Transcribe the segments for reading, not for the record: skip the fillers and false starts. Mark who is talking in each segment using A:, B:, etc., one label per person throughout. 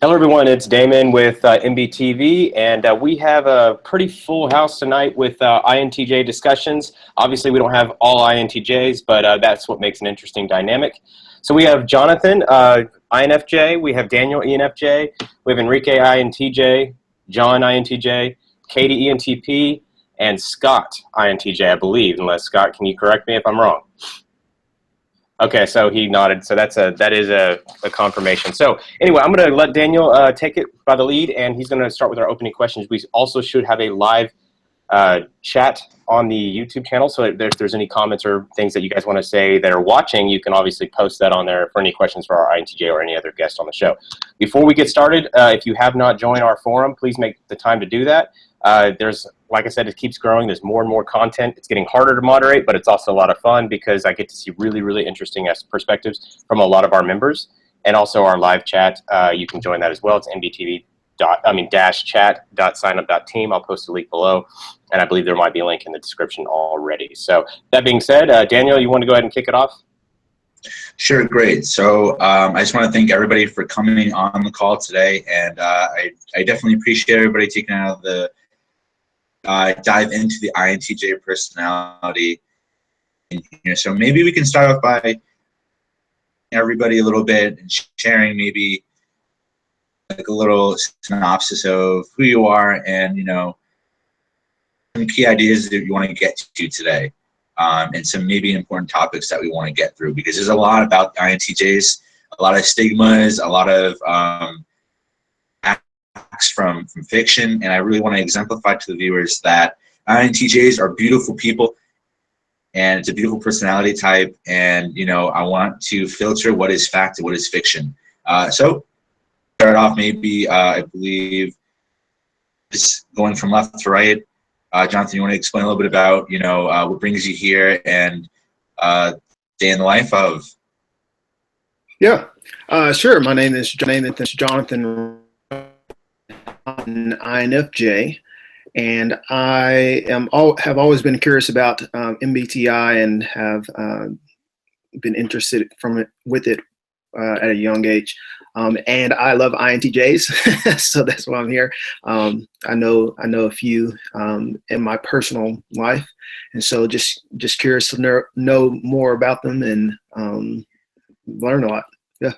A: Hello, everyone. It's Damon with MBTV, and we have a pretty full house tonight with INTJ discussions. Obviously, we don't have all INTJs, but that's what makes an interesting dynamic. So we have Jonathan, INFJ. We have Daniel, ENFJ. We have Enrique, INTJ. John, INTJ. Katie, ENTP. And Scott, INTJ, I believe. Unless, Scott, can you correct me if I'm wrong? Okay, so he nodded. So that is a confirmation. So anyway, I'm going to let Daniel take it by the lead, and he's going to start with our opening questions. We also should have a live chat on the YouTube channel. So if there's any comments or things that you guys want to say that are watching, you can obviously post that on there for any questions for our INTJ or any other guest on the show. Before we get started, if you have not joined our forum, please make the time to do that. Like I said, it keeps growing. There's more and more content. It's getting harder to moderate, but it's also a lot of fun because I get to see really, really interesting perspectives from a lot of our members, and also our live chat. You can join that as well. It's mbtv-chat.signup.team. I'll post a link below, and I believe there might be a link in the description already. So that being said, Daniel, you want to go ahead and kick it off?
B: Sure, great. So I just want to thank everybody for coming on the call today, and I definitely appreciate everybody taking out of the dive into the INTJ personality. So maybe we can start off by everybody a little bit and sharing maybe like a little synopsis of who you are and some key ideas that you want to get to today, and some maybe important topics that we want to get through, because there's a lot about INTJs, a lot of stigmas, a lot of from fiction, and I really want to exemplify to the viewers that INTJs are beautiful people, and it's a beautiful personality type, and I want to filter what is fact and what is fiction. So start off maybe I believe just going from left to right. Jonathan, you want to explain a little bit about what brings you here and day in the life of?
C: Yeah, sure. My name is Jonathan. An INFJ, and I have always been curious about MBTI and have been interested with it at a young age. And I love INTJs, so that's why I'm here. I know a few in my personal life, and so just curious to know more about them and learn a lot. Yeah.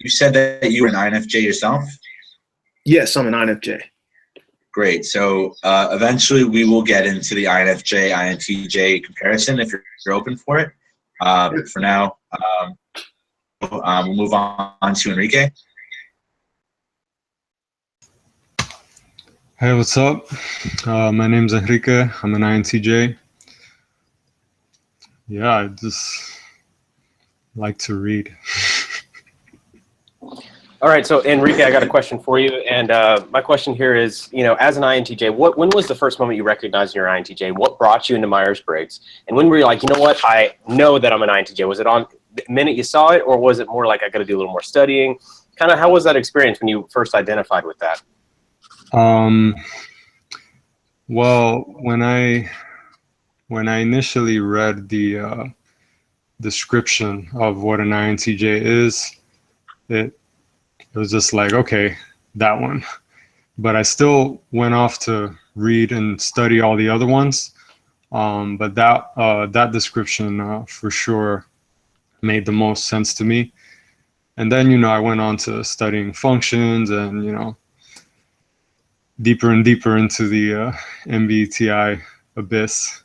B: You said that you were an INFJ yourself?
C: Yes, I'm an INFJ.
B: Great. So eventually we will get into the INFJ, INTJ comparison if you're open for it. But for now, we'll move on to Enrique.
D: Hey, what's up? My name's Enrique. I'm an INTJ. Yeah, I just like to read.
A: All right, so Enrique, I got a question for you, and my question here is, as an INTJ, when was the first moment you recognized you're an INTJ? What brought you into Myers-Briggs? And when were you like, you know what, I know that I'm an INTJ? Was it on the minute you saw it, or was it more like I got to do a little more studying? Kind of, how was that experience when you first identified with that?
D: Well, when I initially read the description of what an INTJ is, it was just like, okay, that one. But I still went off to read and study all the other ones. But that description for sure made the most sense to me. And then, I went on to studying functions and, deeper and deeper into the MBTI abyss.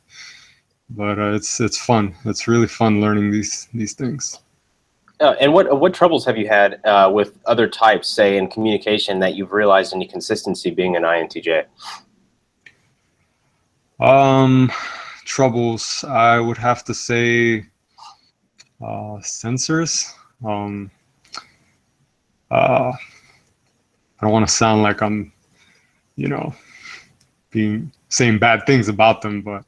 D: But it's fun. It's really fun learning these things.
A: And what troubles have you had with other types, say in communication, that you've realized any consistency being an INTJ?
D: Troubles, I would have to say sensors. I don't want to sound like I'm, saying bad things about them, but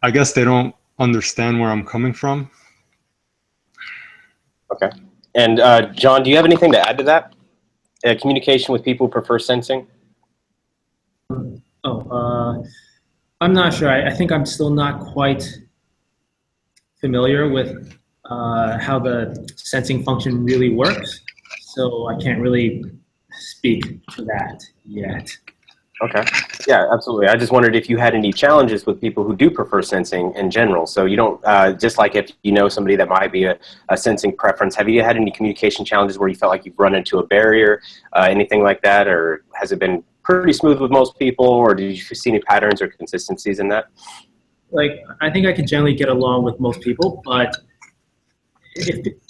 D: I guess they don't understand where I'm coming from.
A: Okay. And John, do you have anything to add to that? Communication with people who prefer sensing?
E: I'm not sure. I think I'm still not quite familiar with how the sensing function really works, so I can't really speak to that yet.
A: Okay. Yeah, absolutely. I just wondered if you had any challenges with people who do prefer sensing in general. So you don't, just like if you know somebody that might be a sensing preference, have you had any communication challenges where you felt like you've run into a barrier, anything like that? Or has it been pretty smooth with most people, or did you see any patterns or consistencies in that?
E: Like, I think I can generally get along with most people, but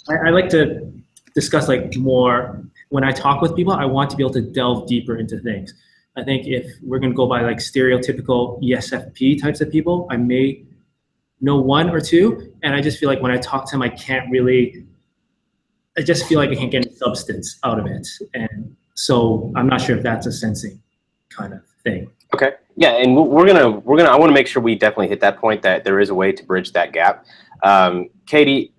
E: I like to discuss like more, when I talk with people, I want to be able to delve deeper into things. I think if we're going to go by like stereotypical ESFP types of people, I may know one or two, and I just feel like when I talk to them, I just feel like I can't get any substance out of it. And so I'm not sure if that's a sensing kind of thing.
A: Okay. Yeah, and I want to make sure we definitely hit that point, that there is a way to bridge that gap. Katie,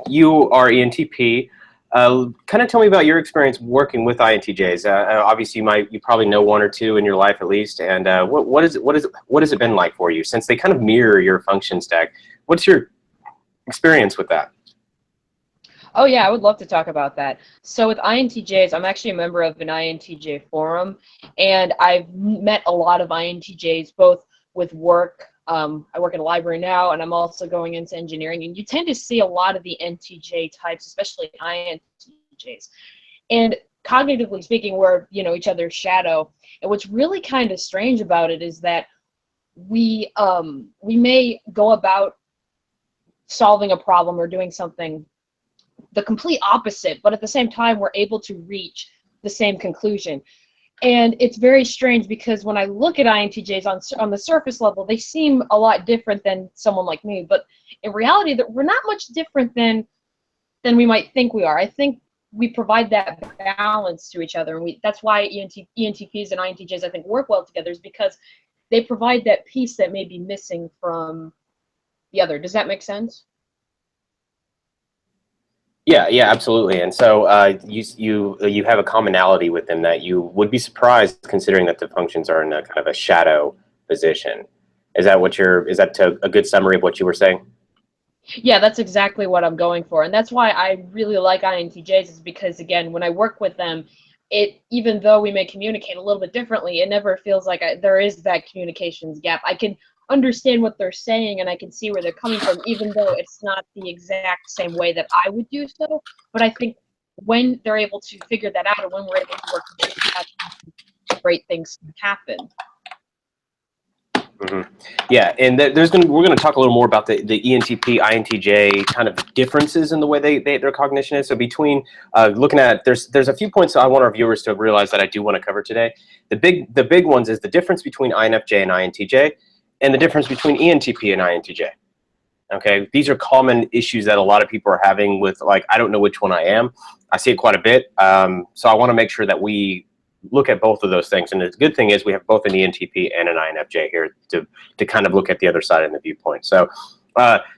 A: you are ENTP. Kind of tell me about your experience working with INTJs. Obviously, you probably know one or two in your life at least. And what has it been like for you, since they kind of mirror your function stack? What's your experience with that?
F: Oh yeah, I would love to talk about that. So with INTJs, I'm actually a member of an INTJ forum, and I've met a lot of INTJs both with work. I work in a library now, and I'm also going into engineering, and you tend to see a lot of the NTJ types, especially INTJs. And cognitively speaking, we're each other's shadow. And what's really kind of strange about it is that we may go about solving a problem or doing something the complete opposite, but at the same time, we're able to reach the same conclusion. And it's very strange because when I look at INTJs on the surface level, they seem a lot different than someone like me. But in reality, that we're not much different than we might think we are. I think we provide that balance to each other, and that's why ENTPs and INTJs I think work well together, is because they provide that piece that may be missing from the other. Does that make sense?
A: Yeah, absolutely. And so you have a commonality with them that you would be surprised, considering that the functions are in a kind of a shadow position. Is that a good summary of what you were saying?
F: Yeah, that's exactly what I'm going for. And that's why I really like INTJs, is because, again, when I work with them, even though we may communicate a little bit differently, it never feels like there is that communications gap. I can understand what they're saying, and I can see where they're coming from, even though it's not the exact same way that I would do so. But I think when they're able to figure that out, and when we're able to work together, that's great things happen.
A: Mm-hmm. Yeah, and we're going to talk a little more about the ENTP, INTJ kind of differences in the way their cognition is. So between looking at, there's a few points that I want our viewers to realize that I do want to cover today. The big ones is the difference between INFJ and INTJ, and the difference between ENTP and INTJ. Okay, these are common issues that a lot of people are having with, like, I don't know which one I am. I see it quite a bit. So I want to make sure that we look at both of those things. And the good thing is we have both an ENTP and an INFJ here to kind of look at the other side in the viewpoint. So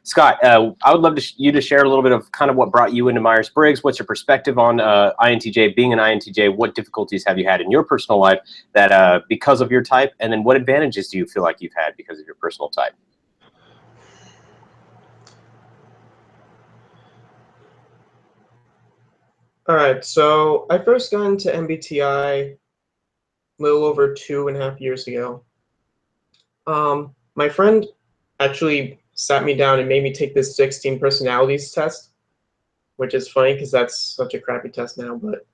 A: Scott, I would love you to share a little bit of kind of what brought you into Myers-Briggs. What's your perspective on INTJ, being an INTJ? What difficulties have you had in your personal life that because of your type? And then what advantages do you feel like you've had because of your personal type?
G: All right, so I first got into MBTI a little over 2.5 years ago. My friend actually sat me down and made me take this 16 personalities test, which is funny because that's such a crappy test now. But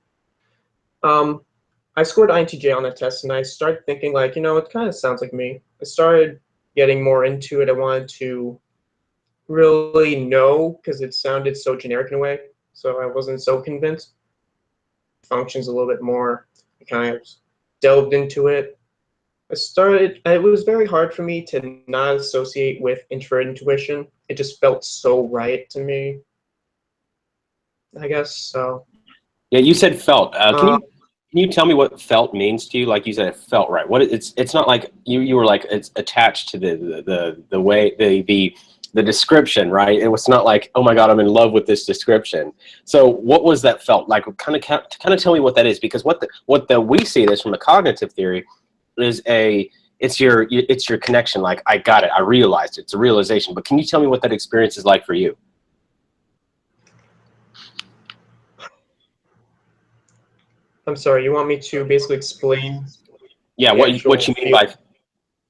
G: I scored INTJ on that test, and I started thinking, like, it kind of sounds like me. I started getting more into it. I wanted to really know, because it sounded so generic in a way. So I wasn't so convinced. Functions a little bit more. I kind of delved into it. It was very hard for me to not associate with introvert intuition. It just felt so right to me, I guess. So
A: yeah, you said felt. Can you tell me what felt means to you? Like you said, it felt right. It's not like you were like, it's attached to the way the description, right? It was not like, oh my God, I'm in love with this description. So what was that felt like? Kind of tell me what that is, because what we see this from the cognitive theory is it's your connection. Like, I got it, I realized it. It's a realization. But can you tell me what that experience is like for you?
G: I'm sorry, you want me to basically explain?
A: Yeah,
G: the
A: what
G: actual
A: you mean
G: feeling?
A: by,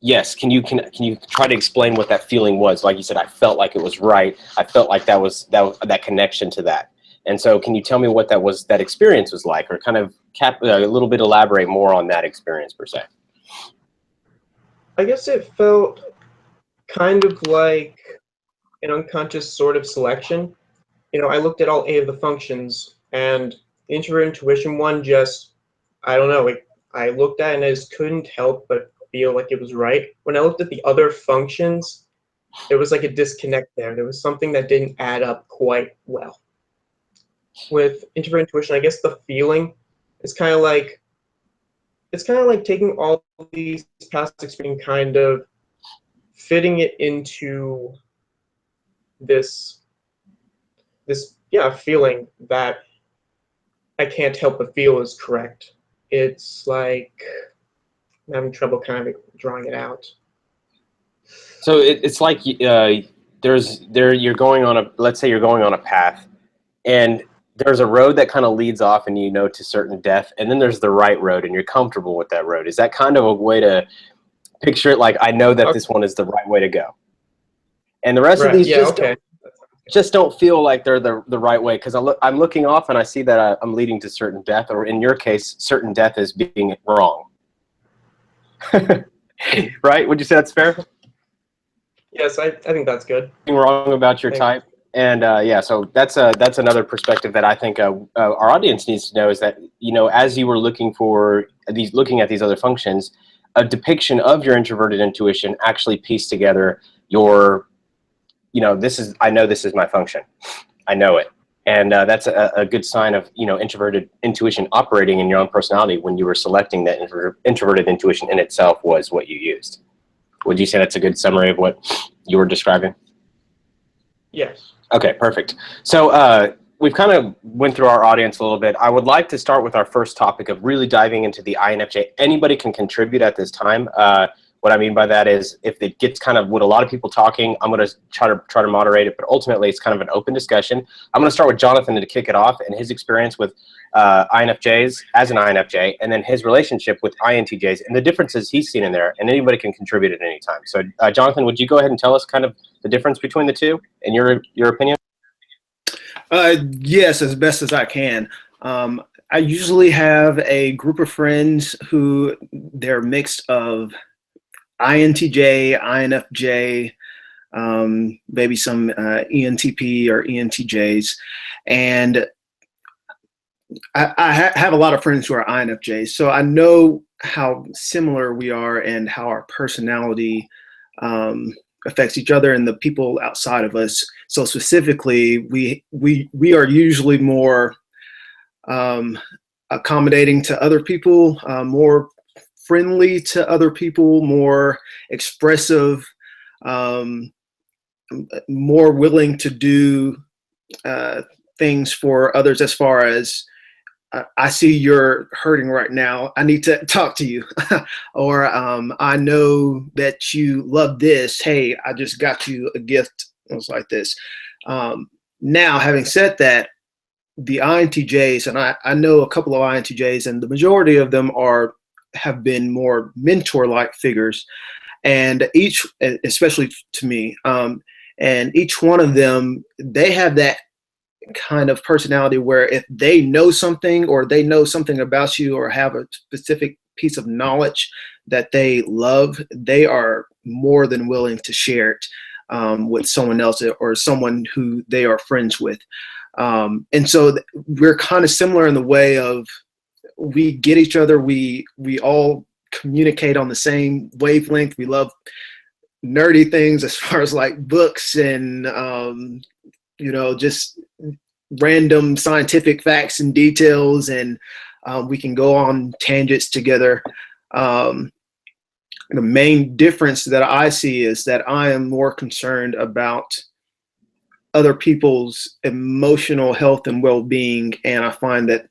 A: yes, can you try to explain what that feeling was? Like you said, I felt like it was right. I felt like that connection to that. And so can you tell me what that experience was like, or kind of a little bit elaborate more on that experience per se?
G: I guess it felt kind of like an unconscious sort of selection. I looked at all 8 of the functions, and the introvert intuition one just, I don't know, like, I looked at it and I just couldn't help but feel like it was right. When I looked at the other functions, there was like a disconnect there. There was something that didn't add up quite well. With introvert intuition, I guess the feeling is kind of like, it's kind of like taking all these past experience, kind of fitting it into this feeling that I can't help but feel is correct. It's like, I'm having trouble kind of drawing it out.
A: So it's like you're going on let's say you're going on a path, and there's a road that kind of leads off, and to certain death, and then there's the right road, and you're comfortable with that road. Is that kind of a way to picture it? Like, I know that this one is the right way to go, and the rest of these just don't feel like they're the right way, because I'm looking off and I see that I'm leading to certain death, or in your case, certain death is being wrong. Right? Would you say that's fair?
G: Yes, I think that's good.
A: Wrong about your type. And yeah, so that's another perspective that I think our audience needs to know, is that as you were looking at these other functions, a depiction of your introverted intuition actually pieced together your, I know this is my function, I know it, and that's a good sign of introverted intuition operating in your own personality when you were selecting that introverted intuition in itself was what you used. Would you say that's a good summary of what you were describing?
G: Yes.
A: Okay, perfect. So we've kind of went through our audience a little bit. I would like to start with our first topic of really diving into the INFJ. Anybody can contribute at this time. What I mean by that is, if it gets kind of with a lot of people talking, I'm going to try to moderate it, but ultimately it's kind of an open discussion. I'm going to start with Jonathan to kick it off, and his experience with INFJs as an INFJ, and then his relationship with INTJs and the differences he's seen in there, and anybody can contribute at any time. So Jonathan, would you go ahead and tell us kind of the difference between the two in your opinion?
C: Yes, as best as I can. I usually have a group of friends who they're mixed of INTJ, INFJ, maybe some ENTP or ENTJs, and I have a lot of friends who are INFJs, so I know how similar we are and how our personality affects each other and the people outside of us. So specifically, we are usually more accommodating to other people, more friendly to other people, more expressive, more willing to do things for others, as far as I see you're hurting right now, I need to talk to you. Or I know that you love this. Hey, I just got you a gift. It was like this. Now, having said that, the INTJs, and I know a couple of INTJs, and the majority of them have been more mentor-like figures, and each, especially to me, and each one of them, they have that kind of personality where if they know something, or they know something about you, or have a specific piece of knowledge that they love, they are more than willing to share it with someone else, or someone who they are friends with. And so we're kind of similar in the way of, we get each other, we all communicate on the same wavelength. We love nerdy things as far as like books and just random scientific facts and details, and we can go on tangents together. The main difference that I see is that I am more concerned about other people's emotional health and well-being, and I find that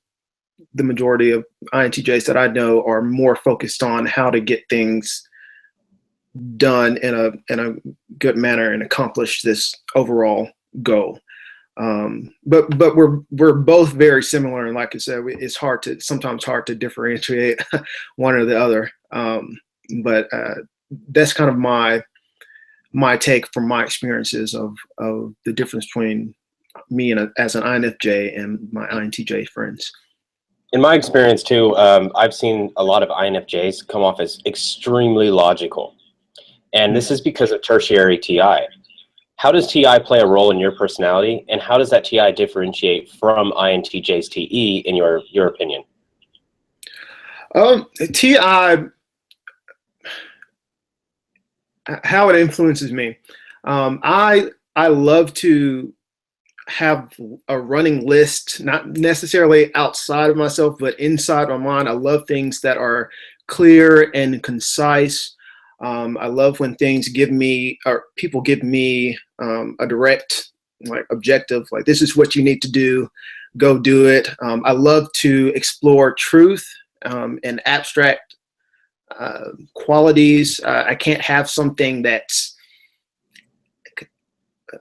C: the majority of INTJs that I know are more focused on how to get things done in a good manner and accomplish this overall goal. But we're both very similar, and like I said, it's sometimes hard to differentiate one or the other. But that's kind of my take from my experiences of the difference between me as an INFJ and my INTJ friends.
A: In my experience too, I've seen a lot of INFJs come off as extremely logical. And this is because of tertiary TI. How does TI play a role in your personality, and how does that TI differentiate from INTJ's TE in your opinion?
C: TI, how it influences me. I love to have a running list, not necessarily outside of myself, but inside my mind. I love things that are clear and concise. I love when things people give me a direct, like, objective, like, this is what you need to do, go do it. I love to explore truth and abstract qualities. I can't have something that's,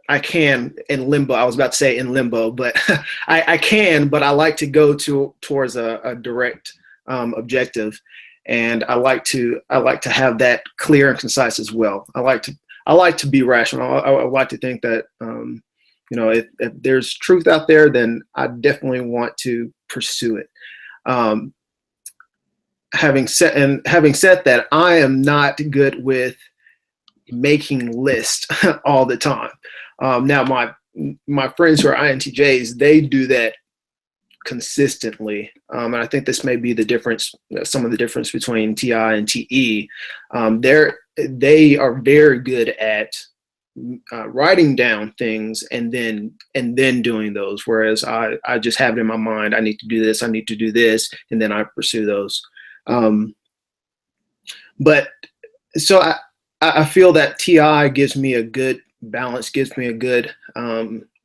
C: I can in limbo. I was about to say in limbo, but I can, but I like to go towards a direct objective. And I like to have that clear and concise as well. I like to be rational. I like to think that if there's truth out there, then I definitely want to pursue it. Having said that, I am not good with making lists all the time. Now my friends who are INTJs, they do that consistently, and I think this may be the difference, some of the difference between TI and TE. They are very good at writing down things and then doing those, whereas I just have it in my mind. I need to do this, I need to do this, and then I pursue those. But so I feel that TI gives me a good balance, gives me a good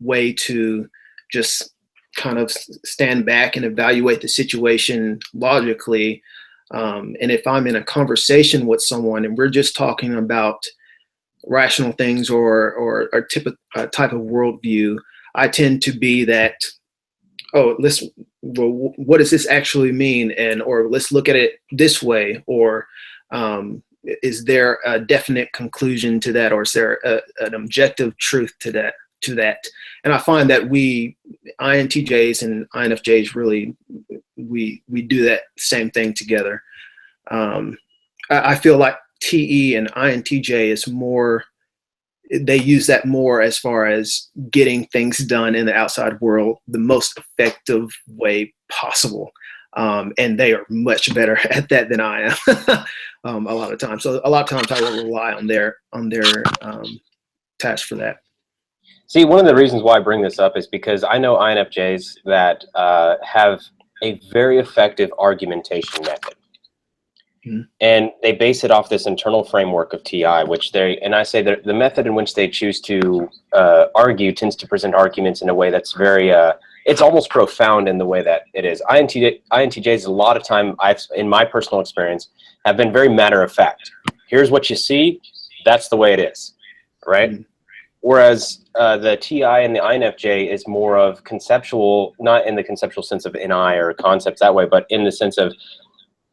C: way to just kind of stand back and evaluate the situation logically. And if I'm in a conversation with someone and we're just talking about rational things or a type of worldview, I tend to be that, what does this actually mean? Or let's look at it this way, or is there a definite conclusion to that, or is there an objective truth to that? And I find that we INTJs and INFJs really we do that same thing together. I feel like TE and INTJ is more, they use that more as far as getting things done in the outside world the most effective way possible. And they are much better at that than I am a lot of times. So a lot of times I will rely on their task for that.
A: See, one of the reasons why I bring this up is because I know INFJs that have a very effective argumentation method. Mm-hmm. And they base it off this internal framework of TI, and I say that the method in which they choose to argue tends to present arguments in a way that's very, it's almost profound in the way that it is. INTJs, a lot of time, in my personal experience, have been very matter of fact. Here's what you see, that's the way it is, right? Mm-hmm. Whereas the TI and the INFJ is more of conceptual, not in the conceptual sense of NI or concepts that way, but in the sense of,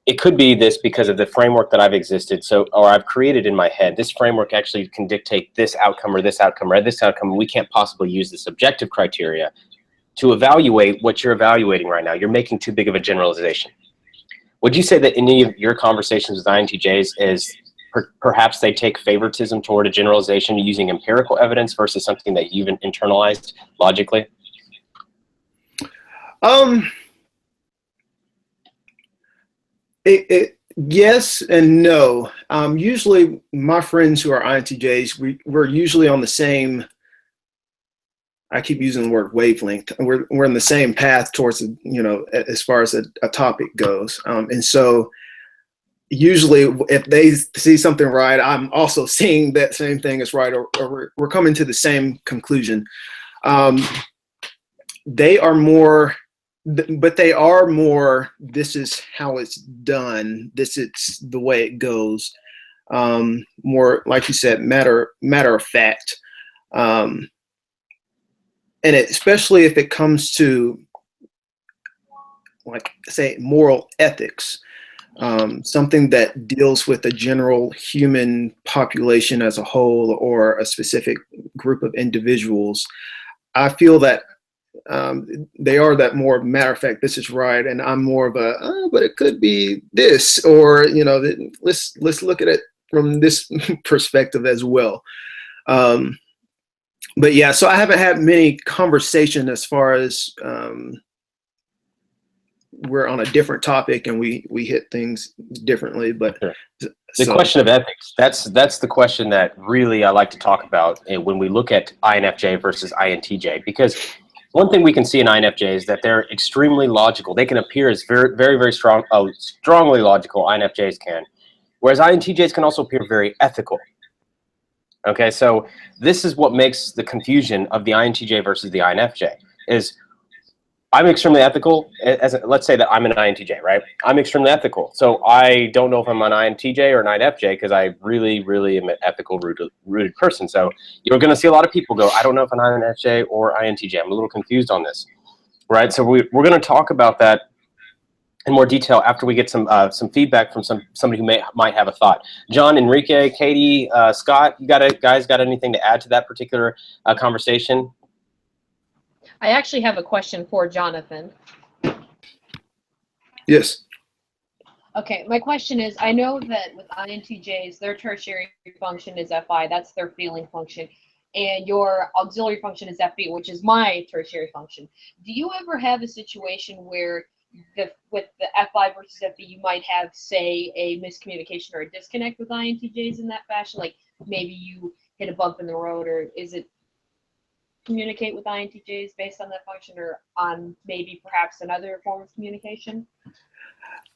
A: it could be this because of the framework that I've I've created in my head. This framework actually can dictate this outcome or this outcome or this outcome. We can't possibly use the subjective criteria to evaluate what you're evaluating right now. You're making too big of a generalization. Would you say that any of your conversations with INTJs is perhaps they take favoritism toward a generalization using empirical evidence versus something that you've internalized logically?
C: Yes and no. Usually my friends who are INTJs, we're usually on the same, I keep using the word wavelength. We're in the same path towards, as far as a topic goes. And so usually if they see something right, I'm also seeing that same thing as right, or we're coming to the same conclusion. They are more, this is how it's done, this is the way it goes. more, like you said, matter of fact. And especially if it comes to, like, say, moral ethics, something that deals with the general human population as a whole or a specific group of individuals. I feel that they are that more matter of fact, this is right, and I'm more of a, oh, but it could be this, or, you know, let's look at it from this perspective as well. But yeah, so I haven't had many conversation as far as we're on a different topic and we hit things differently. But
A: the question of ethics, that's the question that really I like to talk about when we look at INFJ versus INTJ, because one thing we can see in INFJ is that they're extremely logical. They can appear as very, very, very strongly logical, INFJs can, whereas INTJs can also appear very ethical. Okay, so this is what makes the confusion of the INTJ versus the INFJ. Is I'm extremely ethical. Let's say that I'm an INTJ, right? I'm extremely ethical. So I don't know if I'm an INTJ or an INFJ because I really, really am an ethical, rooted person. So you're going to see a lot of people go, I don't know if I'm an INFJ or INTJ. I'm a little confused on this, right? So we're going to talk about that in more detail after we get some feedback from somebody who might have a thought. John, Enrique, Katie, Scott, guys got anything to add to that particular conversation?
F: I actually have a question for Jonathan.
C: Yes.
F: Okay, my question is, I know that with INTJs, their tertiary function is FI, that's their feeling function, and your auxiliary function is FE, which is my tertiary function. Do you ever have a situation where with the FI versus FE, you might have, say, a miscommunication or a disconnect with INTJs in that fashion? Like maybe you hit a bump in the road, or is it communicate with INTJs based on that function, or on maybe perhaps another form of communication?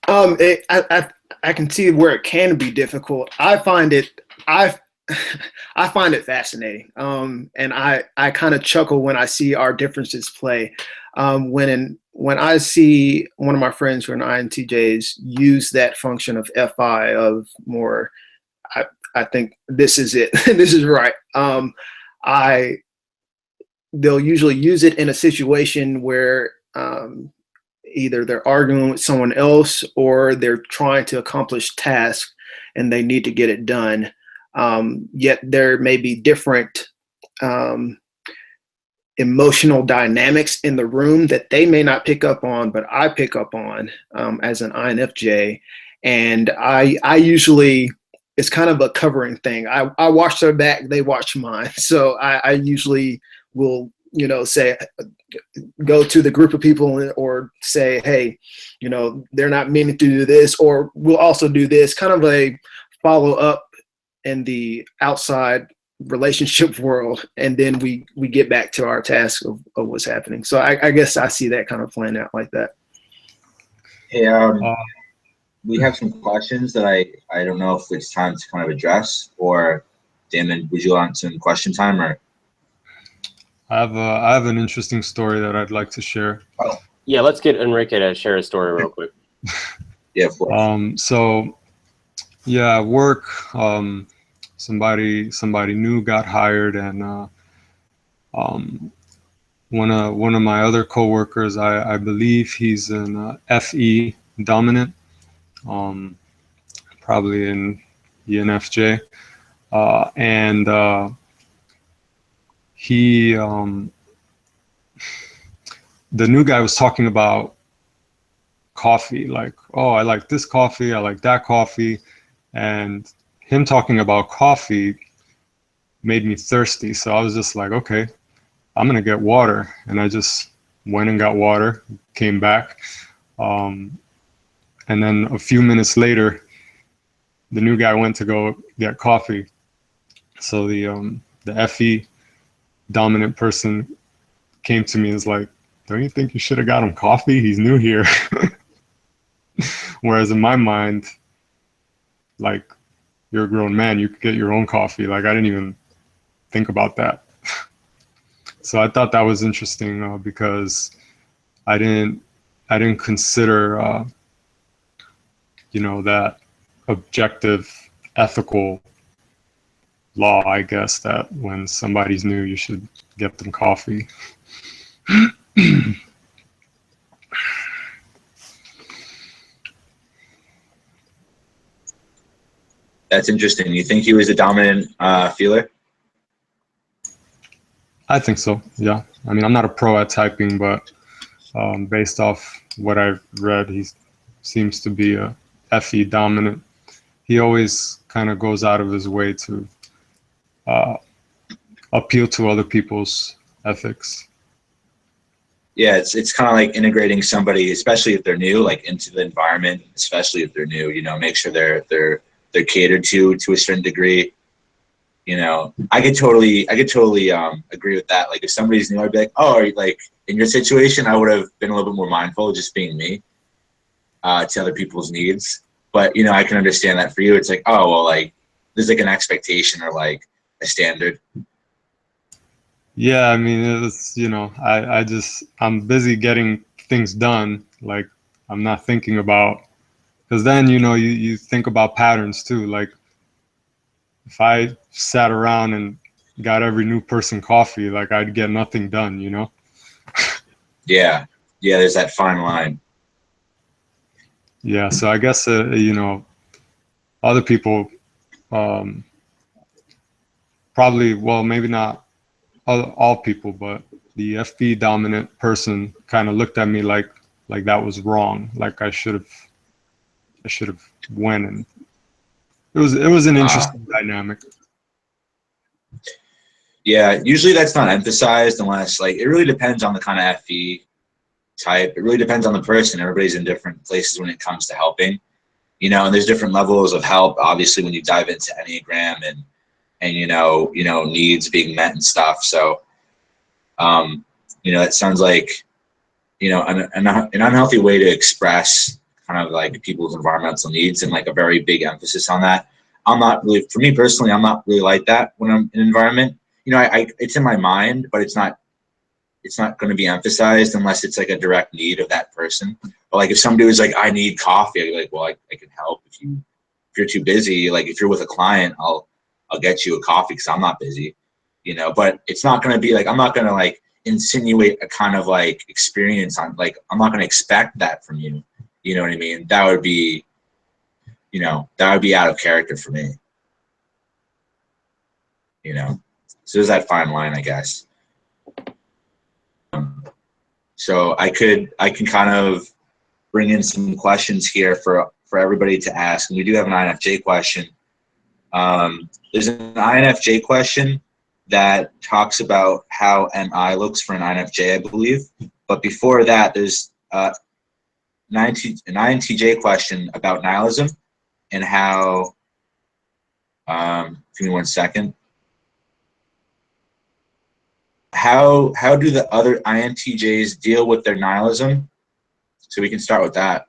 C: I can see where it can be difficult. I find it fascinating, and I kind of chuckle when I see our differences play. When I see one of my friends who are INTJs use that function of FI of more, I think this is it. This is right. They'll usually use it in a situation where either they're arguing with someone else or they're trying to accomplish tasks and they need to get it done. Yet there may be different emotional dynamics in the room that they may not pick up on, but I pick up on as an INFJ. And I usually, it's kind of a covering thing. I watch their back, they watch mine. So I usually will, you know, say, go to the group of people or say, hey, you know, they're not meaning to do this, or we'll also do this, kind of a follow up in the outside relationship world. And then we get back to our task of what's happening. So I guess I see that kind of playing out like that.
B: Hey, we have some questions that I don't know if it's time to kind of address, or Damon, would you want some question time, or?
D: I have an interesting story that I'd like to share.
B: Oh.
A: Yeah, let's get Enrique to share his story real quick.
B: Yeah, of course.
D: So yeah, at work, somebody new got hired, and one of my other coworkers, I believe he's an FE dominant, probably in ENFJ, and he the new guy was talking about coffee, like, oh, I like this coffee, I like that coffee, and him talking about coffee made me thirsty. So I was just like, okay, I'm gonna get water, and I just went and got water, came back, and then a few minutes later, the new guy went to go get coffee. So the FE dominant person came to me and was like, don't you think you should have got him coffee? He's new here. Whereas in my mind, like, you're a grown man, you could get your own coffee. Like, I didn't even think about that. So I thought that was interesting because I didn't consider, you know, that objective ethical law, I guess, that when somebody's new, you should get them coffee.
B: That's interesting. You think he was a dominant feeler?
D: I think so, yeah. I mean, I'm not a pro at typing, but based off what I've read, he seems to be a FE dominant. He always kind of goes out of his way to appeal to other people's ethics.
B: Yeah, it's kind of like integrating somebody, especially if they're new, like into the environment, especially if they're new, you know, make sure they're catered to a certain degree. You know, I could totally agree with that. Like if somebody's new, I'd be like, oh, like in your situation, I would have been a little bit more mindful of just being me to other people's needs. But, you know, I can understand that for you. It's like, oh, well, like there's like an expectation or like a standard.
D: Yeah, I mean, it's, you know, I'm busy getting things done. Like I'm not thinking about, because then, you know, you think about patterns too. Like if I sat around and got every new person coffee, like I'd get nothing done, you know?
B: Yeah. Yeah, there's that fine line.
D: Yeah, so I guess, you know, other people probably, well, maybe not all people, but the FB dominant person kind of looked at me like that was wrong. Like I should have went, and it was an interesting dynamic.
B: Yeah, usually that's not emphasized unless, like, it really depends on the kind of FE type. It really depends on the person. Everybody's in different places when it comes to helping, you know, and there's different levels of help, obviously, when you dive into Enneagram and you know, needs being met and stuff. So, you know, it sounds like, you know, an unhealthy way to express kind of like people's environmental needs and like a very big emphasis on that. I'm not really, for me personally, I'm not really like that when I'm in an environment. You know, it's in my mind, but it's not going to be emphasized unless it's like a direct need of that person. But like if somebody was like, I need coffee, I'd be like, well, I can help if you're too busy. Like if you're with a client, I'll get you a coffee because I'm not busy, you know. But it's not going to be like, I'm not going to like insinuate a kind of like experience on, like, I'm not going to expect that from you. You know what I mean? That would be, you know, that would be out of character for me, you know. So there's that fine line, I guess. So I can kind of bring in some questions here for everybody to ask. And we do have an INFJ question. There's an INFJ question that talks about how MI looks for an INFJ, I believe. But before that, there's an INTJ question about nihilism and how, give me 1 second. How do the other INTJs deal with their nihilism? So we can start with that.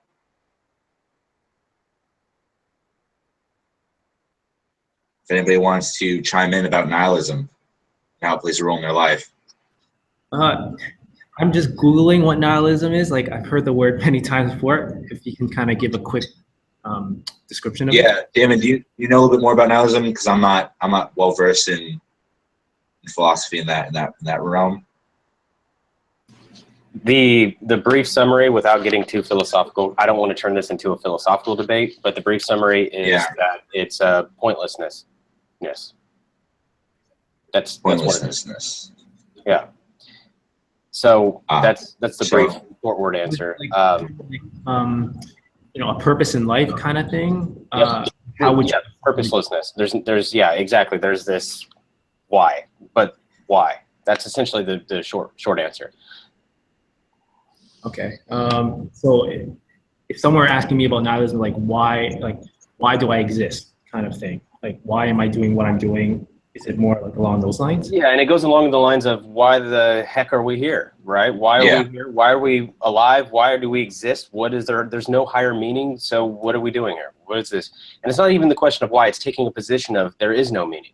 B: If anybody wants to chime in about nihilism and how it plays a role in their life.
E: I'm just Googling what nihilism is. Like I've heard the word many times before. If you can kind of give a quick description of it.
B: Yeah, Damon, do you know a little bit more about nihilism? Because I'm not well versed in philosophy in that realm.
A: The brief summary, without getting too philosophical, I don't want to turn this into a philosophical debate, but the brief summary is that it's pointlessness. Yes. That's
B: Pointlessness.
A: Yeah. So that's the brief short-word answer.
E: You know, a purpose in life kind of thing.
A: How would you purposelessness? There's yeah, exactly. There's this why, but why? That's essentially the short answer.
E: Okay. So if someone were asking me about nihilism, like why do I exist, kind of thing. Like why am I doing what I'm doing? Is it more like along those lines?
A: Yeah, and it goes along the lines of why the heck are we here, right? Why are we here? Why are we alive? Why do we exist? What is there? There's no higher meaning. So what are we doing here? What is this? And it's not even the question of why. It's taking a position of there is no meaning,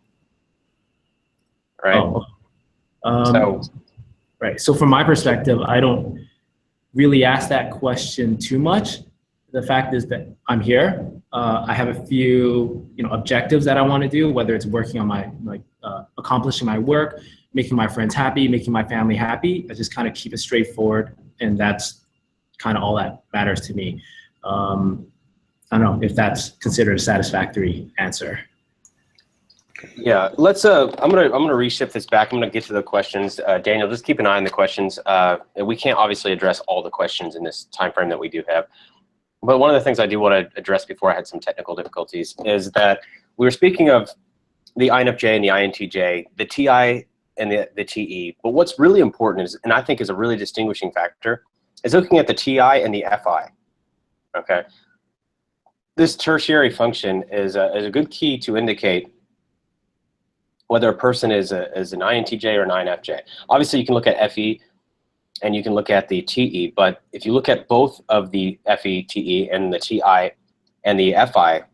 A: right?
E: Right. So from my perspective, I don't really ask that question too much. the fact is that I'm here. I have a few, objectives that I want to do, whether it's working on my, accomplishing my work, making my friends happy, making my family happy. I just kind of keep it straightforward, and that's kind of all that matters to me. I don't know if that's considered a satisfactory answer.
A: Yeah, let's. I'm gonna reshift this back. I'm gonna get to the questions. Daniel, just keep an eye on the questions. We can't obviously address all the questions in this time frame that we do have. But one of the things I do want to address before I had some technical difficulties is that we were speaking of the INFJ and the INTJ, the TI and the TE. But what's really important is, and I think is a really distinguishing factor, is looking at the TI and the FI. Okay. This tertiary function is a good key to indicate whether a person is an INTJ or an INFJ. Obviously, you can look at FE and you can look at the TE, but if you look at both of the FE, TE, and the TI and the FI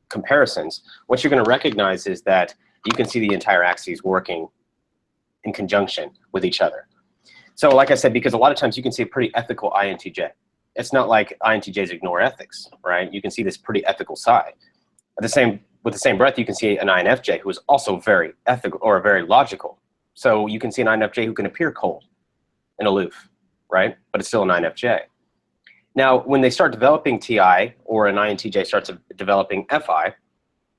A: comparisons, what you're going to recognize is that you can see the entire axes working in conjunction with each other. So like I said, because a lot of times you can see a pretty ethical INTJ. It's not like INTJs ignore ethics, right? You can see this pretty ethical side. With the same breath, you can see an INFJ who is also very ethical or very logical. So you can see an INFJ who can appear cold and aloof, right? But it's still an INFJ. Now, when they start developing TI or an INTJ starts developing FI,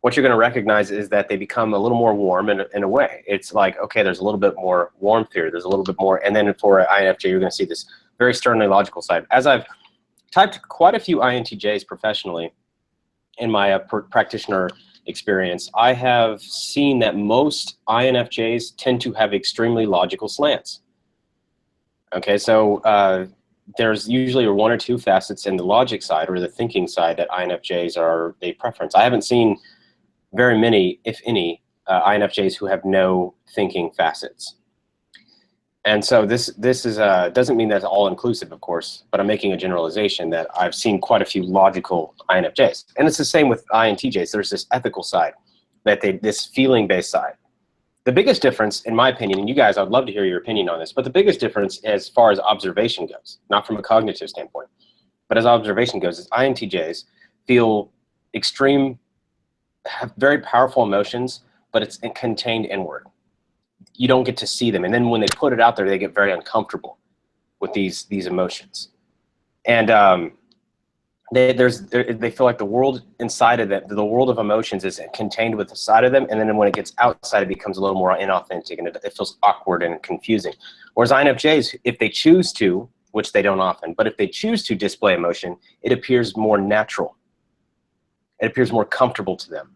A: what you're going to recognize is that they become a little more warm in a way. It's like, okay, there's a little bit more warmth here. There's a little bit more. And then for an INFJ, you're going to see this very sternly logical side. As I've typed quite a few INTJs professionally in my practitioner experience, I have seen that most INFJs tend to have extremely logical slants. Okay, so there's usually one or two facets in the logic side or the thinking side that INFJs are a preference. I haven't seen very many, if any, INFJs who have no thinking facets. And so this is doesn't mean that's all inclusive, of course, but I'm making a generalization that I've seen quite a few logical INFJs. And it's the same with INTJs. There's this ethical side, this feeling-based side. The biggest difference, in my opinion, and you guys, I'd love to hear your opinion on this, but the biggest difference as far as observation goes, not from a cognitive standpoint, but as observation goes, is INTJs feel have very powerful emotions, but it's contained inward. You don't get to see them. And then when they put it out there, they get very uncomfortable with these emotions. And they feel like the world inside of them, the world of emotions is contained with the side of them. And then when it gets outside, it becomes a little more inauthentic and it feels awkward and confusing. Whereas INFJs, if they choose to, which they don't often, but if they choose to display emotion, it appears more natural. It appears more comfortable to them.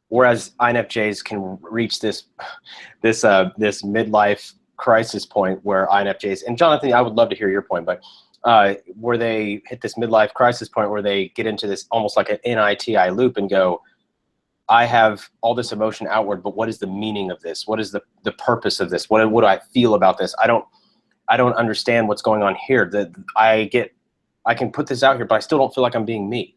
A: Whereas INFJs can reach this midlife crisis point where INFJs, and Jonathan, I would love to hear your point, but where they hit this midlife crisis point where they get into this almost like an NITI loop and go, I have all this emotion outward, but what is the meaning of this? What is the purpose of this? What do I feel about this? I don't understand what's going on here. I can put this out here, but I still don't feel like I'm being me.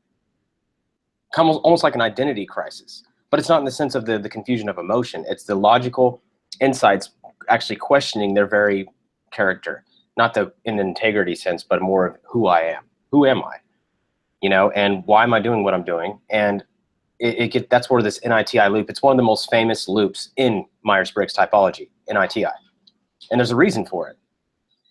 A: Almost like an identity crisis. But it's not in the sense of the confusion of emotion. It's the logical insights actually questioning their very character. Not in the integrity sense, but more of who I am. Who am I? And why am I doing what I'm doing? And that's where this NITI loop, it's one of the most famous loops in Myers-Briggs typology, NITI. And there's a reason for it,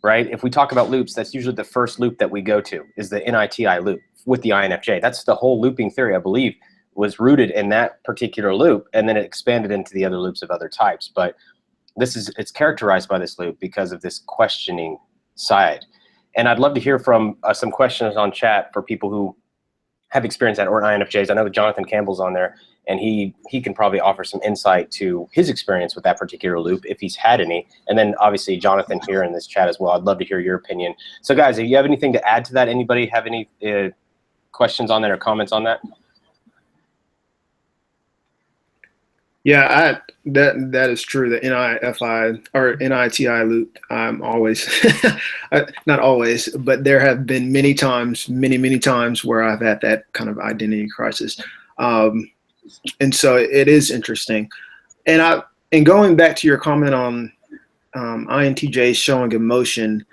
A: right? If we talk about loops, that's usually the first loop that we go to is the NITI loop with the INFJ. That's the whole looping theory, I believe, was rooted in that particular loop, and then it expanded into the other loops of other types. But it's characterized by this loop because of this questioning side. And I'd love to hear from some questions on chat for people who have experience that or INFJs. I know that Jonathan Campbell's on there, and he can probably offer some insight to his experience with that particular loop if he's had any. And then obviously Jonathan here in this chat as well. I'd love to hear your opinion. So guys, if you have anything to add to that, anybody have any questions on that or comments on that?
C: Yeah, that is true. The NIFI or NITI loop. I'm always, not always, but there have been many times where I've had that kind of identity crisis, and so it is interesting. And going back to your comment on INTJs showing emotion,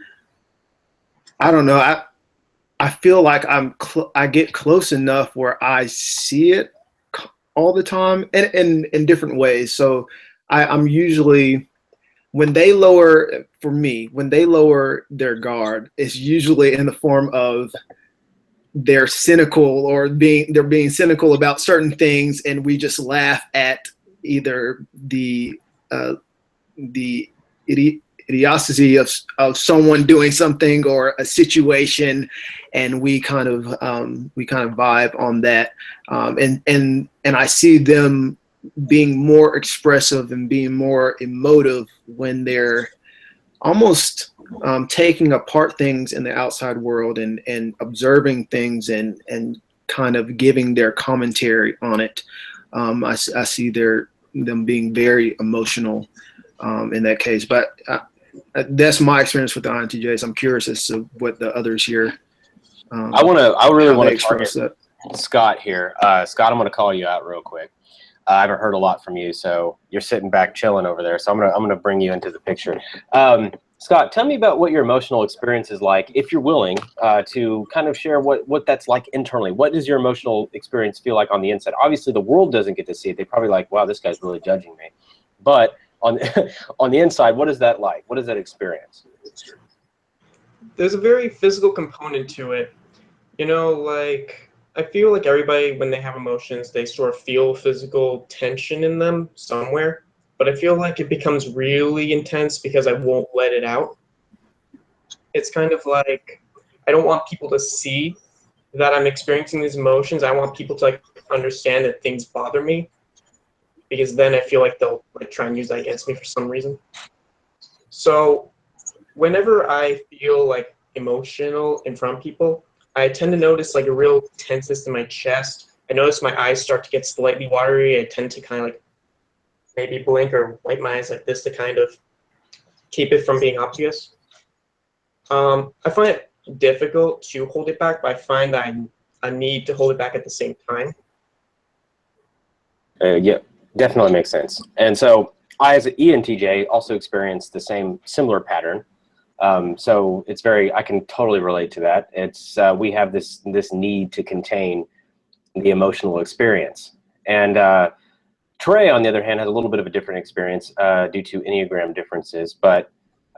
C: I don't know. I feel like I get close enough where I see it all the time, and in different ways. So I'm usually, when they lower, for me, when they lower their guard, it's usually in the form of they're cynical, or they're being cynical about certain things, and we just laugh at either the idiocy of someone doing something or a situation, and we kind of vibe on that, and I see them being more expressive and being more emotive when they're almost taking apart things in the outside world, and observing things, and kind of giving their commentary on it. I see them being very emotional in that case. But that's my experience with the INTJs. I'm curious as to what the others here.
A: I really want to target Scott here. Scott, I'm going to call you out real quick. I haven't heard a lot from you, so you're sitting back chilling over there. So I'm gonna bring you into the picture. Scott, tell me about what your emotional experience is like, if you're willing to kind of share what that's like internally. What does your emotional experience feel like on the inside? Obviously, the world doesn't get to see it. They're probably like, wow, this guy's really judging me. But on on the inside, what is that like? What is that experience?
G: There's a very physical component to it. You know, like, I feel like everybody, when they have emotions, they sort of feel physical tension in them somewhere. But I feel like it becomes really intense because I won't let it out. It's kind of like, I don't want people to see that I'm experiencing these emotions. I want people to like understand that things bother me, because then I feel like they'll like try and use that against me for some reason. So whenever I feel like emotional in front of people, I tend to notice like a real tenseness in my chest. I notice my eyes start to get slightly watery. I tend to kind of like maybe blink or wipe my eyes like this to kind of keep it from being obvious. I find it difficult to hold it back, but I find that I need to hold it back at the same time.
A: Yeah, definitely makes sense. And so I, as an ENTJ, also experienced the similar pattern. So it's I can totally relate to that. It's we have this need to contain the emotional experience. And Trey, on the other hand, has a little bit of a different experience due to Enneagram differences, but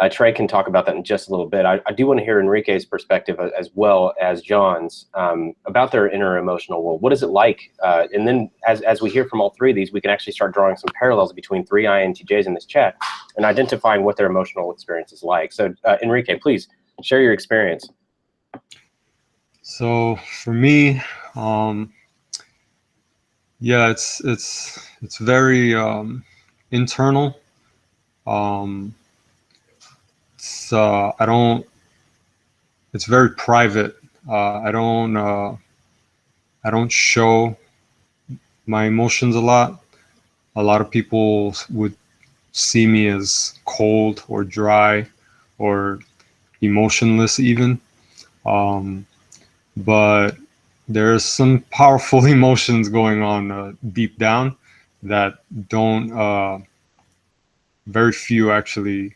A: Trey can talk about that in just a little bit. I do want to hear Enrique's perspective as well as John's about their inner emotional world. What is it like? And then as we hear from all three of these, we can actually start drawing some parallels between three INTJs in this chat and identifying what their emotional experience is like. So Enrique, please share your experience.
D: So for me, yeah, it's very internal. It's very private. I don't show my emotions a lot. A lot of people would see me as cold or dry or emotionless even. But there's some powerful emotions going on deep down that very few actually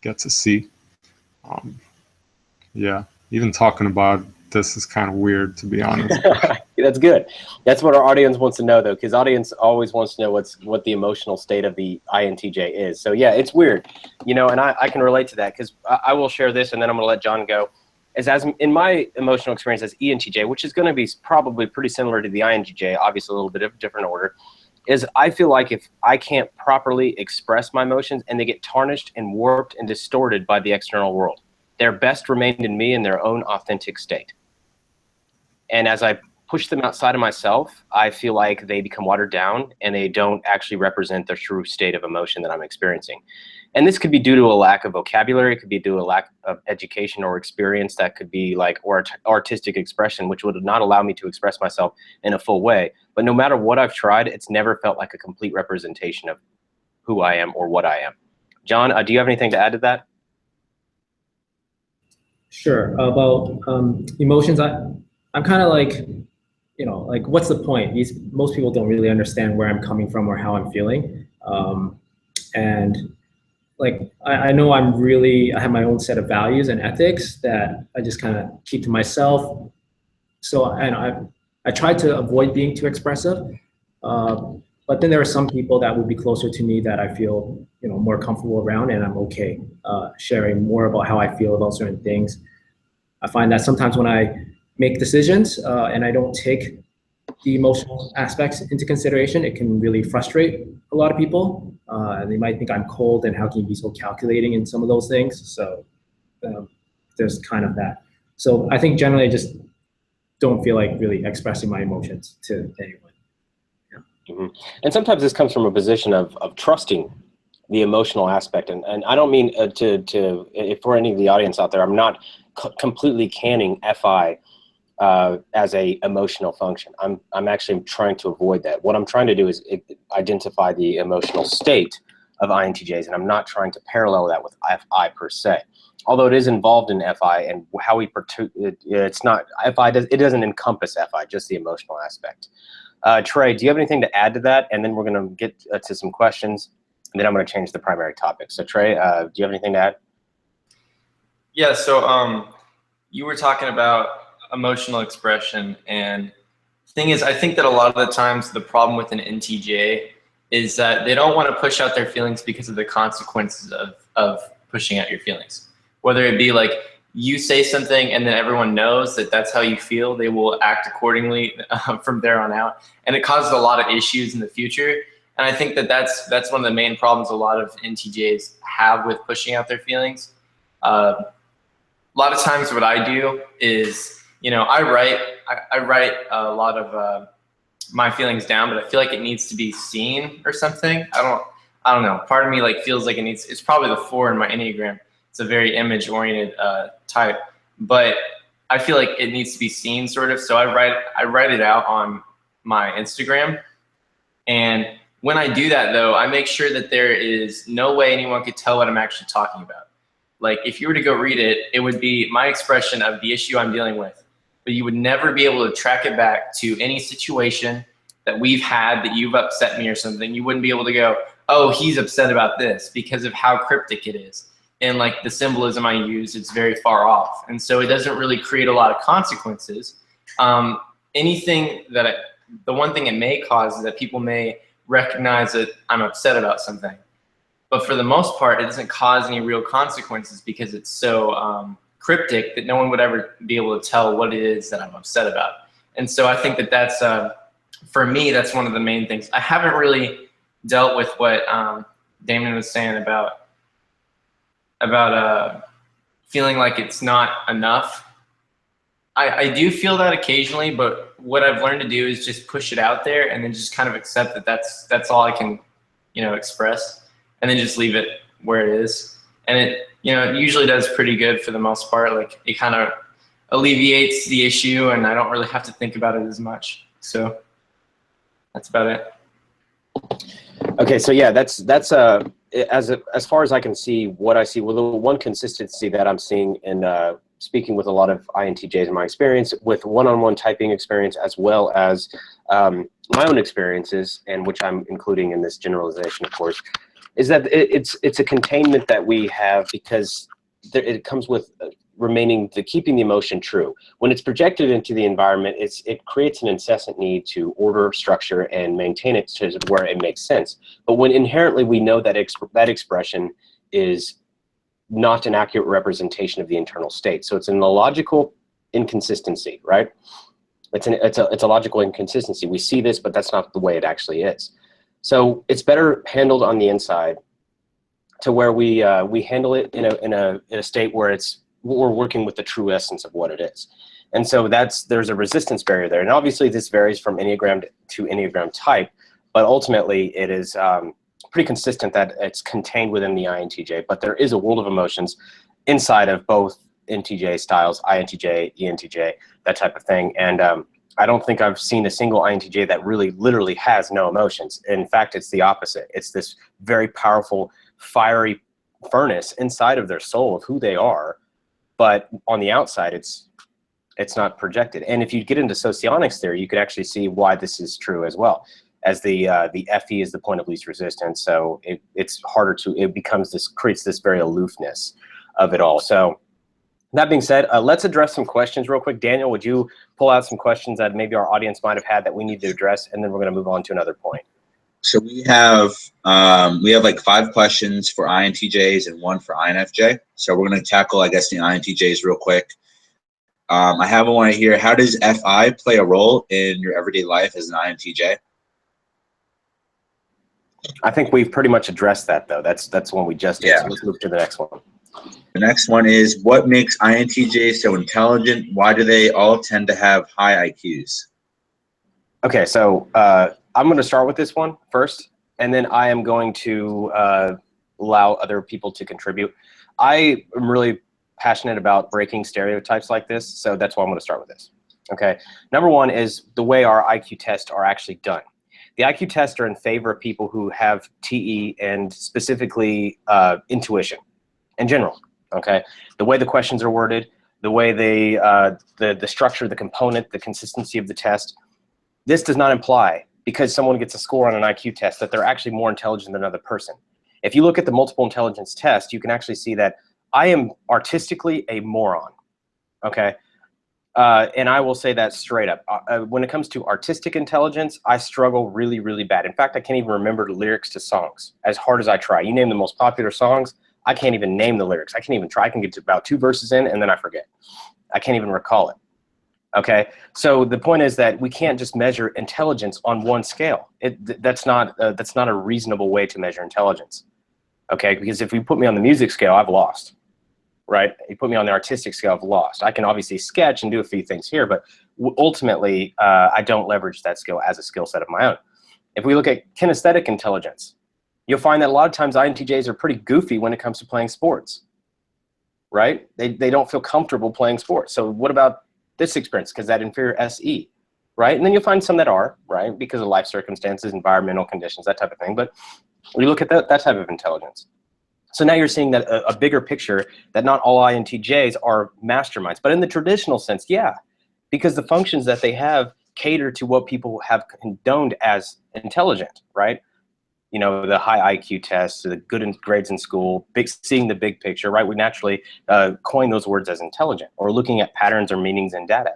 D: get to see. Yeah, even talking about this is kind of weird, to be honest.
A: That's good. That's what our audience wants to know, though, because audience always wants to know what the emotional state of the INTJ is. So yeah, it's weird, you know, and I can relate to that, because I will share this, and then I'm going to let John go. As in my emotional experience as ENTJ, which is going to be probably pretty similar to the INTJ, obviously a little bit of a different order, is I feel like if I can't properly express my emotions and they get tarnished and warped and distorted by the external world, they're best remained in me in their own authentic state. And as I push them outside of myself, I feel like they become watered down and they don't actually represent the true state of emotion that I'm experiencing. And this could be due to a lack of vocabulary. It could be due to a lack of education or experience. That could be like artistic expression, which would not allow me to express myself in a full way. But no matter what I've tried, it's never felt like a complete representation of who I am or what I am. John, do you have anything to add to that?
E: Sure. About emotions, I'm kind of like, you know, like, what's the point? Most people don't really understand where I'm coming from or how I'm feeling. And like I know I have my own set of values and ethics that I just kind of keep to myself. So, and I try to avoid being too expressive. But then there are some people that would be closer to me that I feel, more comfortable around, and I'm okay sharing more about how I feel about certain things. I find that sometimes when I make decisions and I don't take the emotional aspects into consideration, it can really frustrate a lot of people. And they might think I'm cold, and how can you be so calculating in some of those things? So there's kind of that. So I think generally I just don't feel like really expressing my emotions to anyone.
A: Mm-hmm. And sometimes this comes from a position of trusting the emotional aspect. And I don't mean if for any of the audience out there, I'm not completely canning FI as a emotional function. I'm actually trying to avoid that. What I'm trying to do is identify the emotional state of INTJs, and I'm not trying to parallel that with FI per se. Although it is involved in FI, and how we it's not FI. It doesn't encompass FI, just the emotional aspect. Trey, do you have anything to add to that? And then we're going to get to some questions, and then I'm going to change the primary topic. So Trey, do you have anything to add?
H: Yeah. So you were talking about emotional expression, and the thing is, I think that a lot of the times the problem with an NTJ is that they don't want to push out their feelings because of the consequences of pushing out your feelings. Whether it be like you say something and then everyone knows that that's how you feel, they will act accordingly from there on out. And it causes a lot of issues in the future. And I think that that's one of the main problems a lot of NTJs have with pushing out their feelings. A lot of times what I do is, I write a lot of my feelings down, but I feel like it needs to be seen or something. I don't know. Part of me feels like it's probably the 4 in my Enneagram. It's a very image-oriented type, but I feel like it needs to be seen, sort of. So I write it out on my Instagram, and when I do that, though, I make sure that there is no way anyone could tell what I'm actually talking about. Like, if you were to go read it, it would be my expression of the issue I'm dealing with, but you would never be able to track it back to any situation that we've had that you've upset me or something. You wouldn't be able to go, oh, he's upset about this, because of how cryptic it is. And the symbolism I use, it's very far off. And so it doesn't really create a lot of consequences. The one thing it may cause is that people may recognize that I'm upset about something. But for the most part, it doesn't cause any real consequences because it's so cryptic that no one would ever be able to tell what it is that I'm upset about. And so I think that that's, for me, that's one of the main things. I haven't really dealt with what Damon was saying about feeling like it's not enough. I do feel that occasionally, but what I've learned to do is just push it out there and then just kind of accept that that's all I can, express, and then just leave it where it is. And it usually does pretty good for the most part. Like, it kind of alleviates the issue, and I don't really have to think about it as much. So that's about it.
A: Okay, so yeah, that's as far as I can see, what I see, well, the one consistency that I'm seeing in speaking with a lot of INTJs in my experience, with one-on-one typing experience, as well as my own experiences, and which I'm including in this generalization, of course, is that it's a containment that we have because it comes with keeping the emotion true. When it's projected into the environment, it creates an incessant need to order, structure, and maintain it to where it makes sense. But when inherently we know that that expression is not an accurate representation of the internal state, so it's an illogical inconsistency, right? It's a logical inconsistency. We see this, but that's not the way it actually is. So it's better handled on the inside, to where we handle it in a state where we're working with the true essence of what it is. And so there's a resistance barrier there. And obviously this varies from Enneagram to Enneagram type, but ultimately it is pretty consistent that it's contained within the INTJ, but there is a world of emotions inside of both NTJ styles, INTJ, ENTJ, that type of thing. And I don't think I've seen a single INTJ that really literally has no emotions. In fact, it's the opposite. It's this very powerful, fiery furnace inside of their soul of who they are, but on the outside, it's not projected. And if you get into socionics theory, you could actually see why this is true as well. as the FE is the point of least resistance. So it's harder to, it becomes this, creates this very aloofness of it all. So that being said, let's address some questions real quick. Daniel, would you pull out some questions that maybe our audience might have had that we need to address, and then we're going to move on to another point.
B: So we have like 5 questions for INTJs and 1 for INFJ. So we're going to tackle, I guess, the INTJs real quick. I have one right here. How does FI play a role in your everyday life as an INTJ?
A: I think we've pretty much addressed that, though. That's one we just did. So let's move to the next one.
B: The next one is, what makes INTJs so intelligent? Why do they all tend to have high IQs?
A: Okay, so I'm going to start with this one first, and then I am going to allow other people to contribute. I am really passionate about breaking stereotypes like this, so that's why I'm going to start with this. Okay, number one is the way our IQ tests are actually done. The IQ tests are in favor of people who have TE and specifically intuition in general. Okay, the way the questions are worded, the way they, the structure, the component, the consistency of the test. This does not imply because someone gets a score on an IQ test that they're actually more intelligent than another person. If you look at the multiple intelligence test, you can actually see that I am artistically a moron. Okay. And I will say that straight up. When it comes to artistic intelligence, I struggle really, really bad. In fact, I can't even remember the lyrics to songs as hard as I try. You name the most popular songs, I can't even name the lyrics. I can't even try. I can get to about 2 verses in and then I forget. I can't even recall it. Okay, so the point is that we can't just measure intelligence on one scale. That's not a reasonable way to measure intelligence. Okay, because if you put me on the music scale, I've lost. Right? You put me on the artistic scale, I've lost. I can obviously sketch and do a few things here, but ultimately, I don't leverage that skill as a skill set of my own. If we look at kinesthetic intelligence, you'll find that a lot of times INTJs are pretty goofy when it comes to playing sports. Right? They don't feel comfortable playing sports. So what about this experience? Because that inferior SE, right? And then you'll find some that are, right? Because of life circumstances, environmental conditions, that type of thing. But we look at that type of intelligence. So now you're seeing that a bigger picture that not all INTJs are masterminds. But in the traditional sense, yeah, because the functions that they have cater to what people have condoned as intelligent, right? You know, the high IQ tests, the good grades in school, seeing the big picture, right? We naturally coin those words as intelligent, or looking at patterns or meanings in data.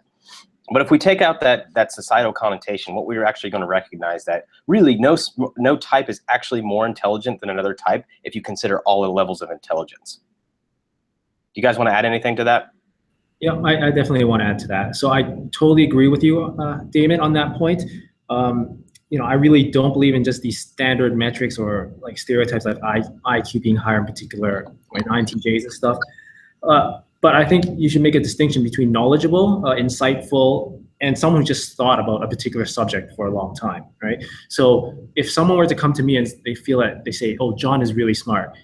A: But if we take out that societal connotation, what we're actually going to recognize that really no type is actually more intelligent than another type if you consider all the levels of intelligence. Do you guys want to add anything to that?
E: Yeah, I definitely want to add to that. So I totally agree with you, Damon, on that point. You know, I really don't believe in just these standard metrics or like stereotypes like IQ being higher in particular, like INTJs and stuff. But I think you should make a distinction between knowledgeable, insightful, and someone who just thought about a particular subject for a long time, right? So if someone were to come to me and they feel that they say, oh, John is really smart.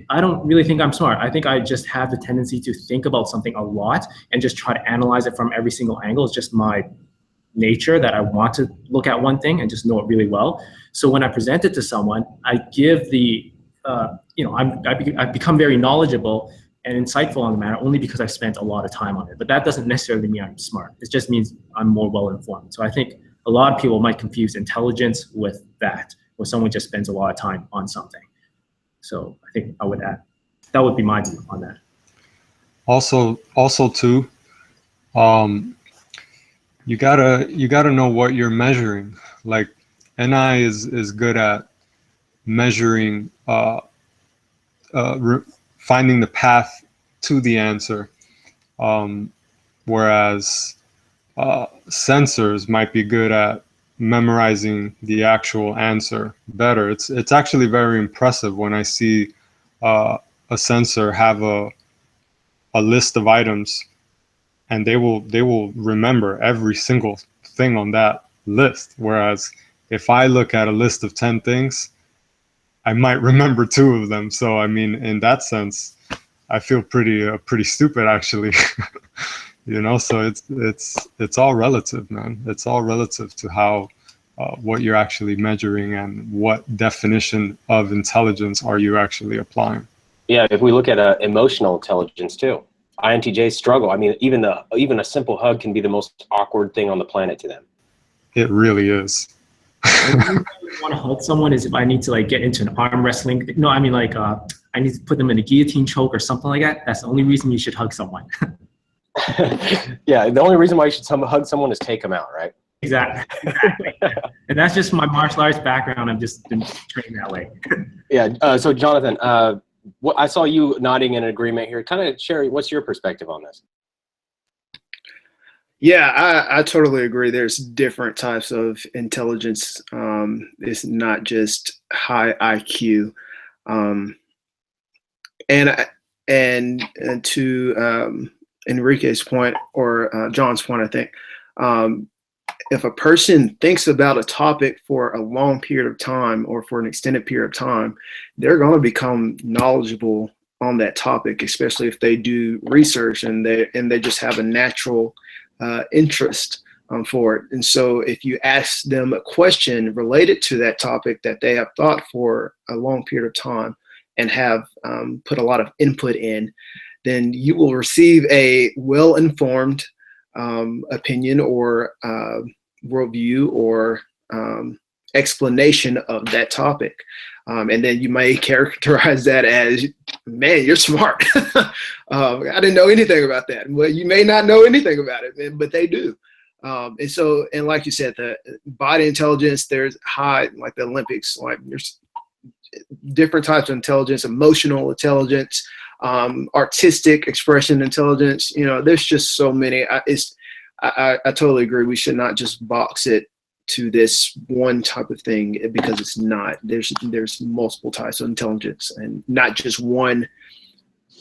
E: I don't really think I'm smart. I think I just have the tendency to think about something a lot and just try to analyze it from every single angle. It's just my nature that I want to look at one thing and just know it really well. So when I present it to someone, I give the, you know, I've become very knowledgeable and insightful on the matter only because I've spent a lot of time on it. But that doesn't necessarily mean I'm smart. It just means I'm more well-informed. So I think a lot of people might confuse intelligence with that, where someone just spends a lot of time on something. So I think I would add, that would be my view on that.
D: Also too, you gotta know what you're measuring. Like NI is good at measuring, finding the path to the answer, whereas sensors might be good at memorizing the actual answer better. It's actually very impressive when I see a sensor have a list of items, and they will remember every single thing on that list. Whereas if I look at a list of 10 things, I might remember 2 of them. So I mean, in that sense, I feel pretty stupid actually. You know, so it's all relative, man. It's all relative to how what you're actually measuring and what definition of intelligence are you actually applying.
A: Yeah, if we look at emotional intelligence too, INTJs struggle. I mean, even a simple hug can be the most awkward thing on the planet to them.
D: It really is.
E: I want to hug someone is if I need to like get into an arm wrestling. No, I mean like I need to put them in a guillotine choke or something like that. That's the only reason you should hug someone.
A: Yeah, the only reason why you should hug someone is take them out, right?
E: Exactly. And that's just my martial arts background. I've just been trained that way.
A: Yeah. So Jonathan, I saw you nodding in agreement here. Kind of share, what's your perspective on this?
C: Yeah, I totally agree. There's different types of intelligence. It's not just high IQ. And to Enrique's point, or John's point, I think, if a person thinks about a topic for a long period of time or for an extended period of time, they're going to become knowledgeable on that topic, especially if they do research and they just have a natural interest for it. And so if you ask them a question related to that topic that they have thought for a long period of time and have put a lot of input in, then you will receive a well-informed opinion or worldview or explanation of that topic. And then you may characterize that as, man, you're smart. I didn't know anything about that. Well, you may not know anything about it, but they do. And so, and like you said, the body intelligence, there's high, like the Olympics, like there's different types of intelligence, emotional intelligence, artistic expression intelligence. You know, there's just so many. I totally agree. We should not just box it to this one type of thing, because it's not. There's multiple types of intelligence, and not just one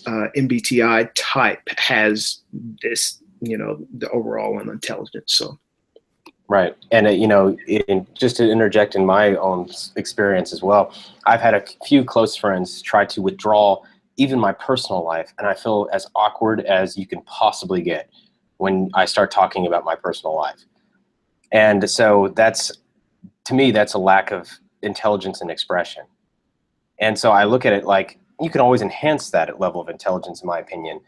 C: MBTI type has this, you know, the overall intelligence. So.
A: Right. And, you know, just to interject in my own experience as well, I've had a few close friends try to withdraw even my personal life, and I feel as awkward as you can possibly get when I start talking about my personal life. And so to me, that's a lack of intelligence and expression. And so I look at it like, you can always enhance that level of intelligence, in my opinion.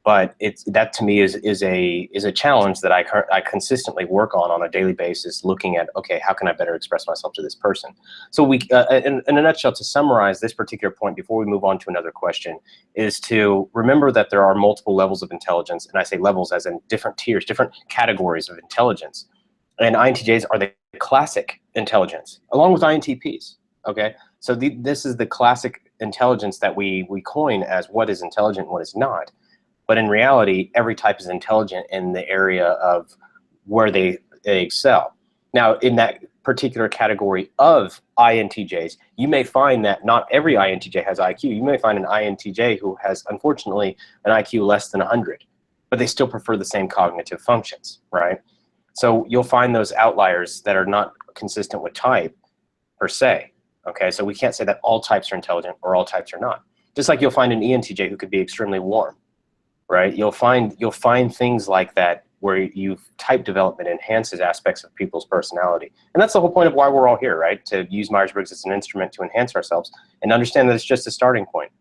A: But that to me is a challenge that I consistently work on a daily basis, looking at, okay, how can I better express myself to this person? So we, in a nutshell, to summarize this particular point before we move on to another question, is to remember that there are multiple levels of intelligence, and I say levels as in different tiers, different categories of intelligence. And INTJs are the classic intelligence, along with INTPs. Okay, so this is the classic intelligence that we coin as what is intelligent and what is not. But in reality, every type is intelligent in the area of where they excel. Now, in that particular category of INTJs, you may find that not every INTJ has IQ. You may find an INTJ who has, unfortunately, an IQ less than 100, but they still prefer the same cognitive functions, right? So you'll find those outliers that are not consistent with type, per se. Okay, so we can't say that all types are intelligent or all types are not. Just like you'll find an ENTJ who could be extremely warm. Right, you'll find things like that where type development enhances aspects of people's personality, and that's the whole point of why we're all here, right? To use Myers-Briggs as an instrument to enhance ourselves and understand that it's just a starting point.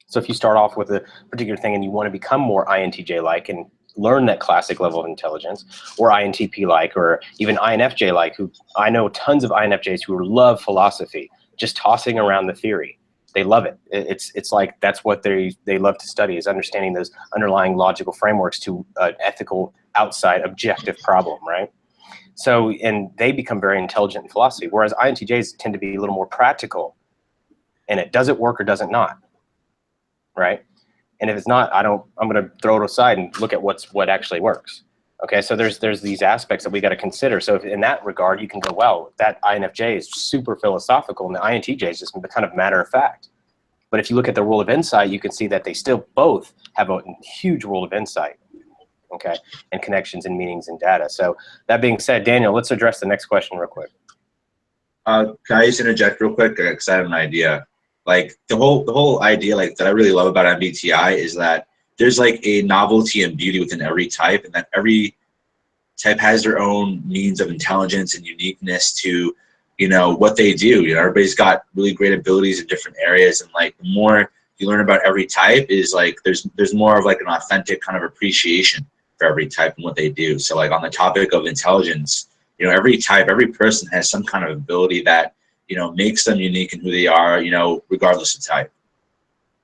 A: So if you start off with a particular thing and you want to become more INTJ-like and learn that classic level of intelligence, or INTP-like, or even INFJ-like, who I know tons of INFJs who love philosophy, just tossing around the theory. They love it. It's like that's what they love to study, is understanding those underlying logical frameworks to an ethical, outside, objective problem, right? So, and they become very intelligent in philosophy, whereas INTJs tend to be a little more practical. And does it work or does it not, right? And if it's not, I'm going to throw it aside and look at what actually works. Okay, so there's these aspects that we got to consider. So if in that regard, you can go, well, that INFJ is super philosophical, and the INTJ is just kind of matter of fact. But if you look at the rule of insight, you can see that they still both have a huge rule of insight, okay, and connections and meanings and data. So that being said, Daniel, let's address the next question real quick.
B: Can I just interject real quick? Because I have an idea. Like the whole idea, like that I really love about MBTI is that there's like a novelty and beauty within every type, and that every type has their own means of intelligence and uniqueness to, you know, what they do. You know, everybody's got really great abilities in different areas, and like the more you learn about every type is like there's more of like an authentic kind of appreciation for every type and what they do. So like on the topic of intelligence, You know, every type, every person has some kind of ability that, you know, makes them unique in who they are, you know, regardless of type.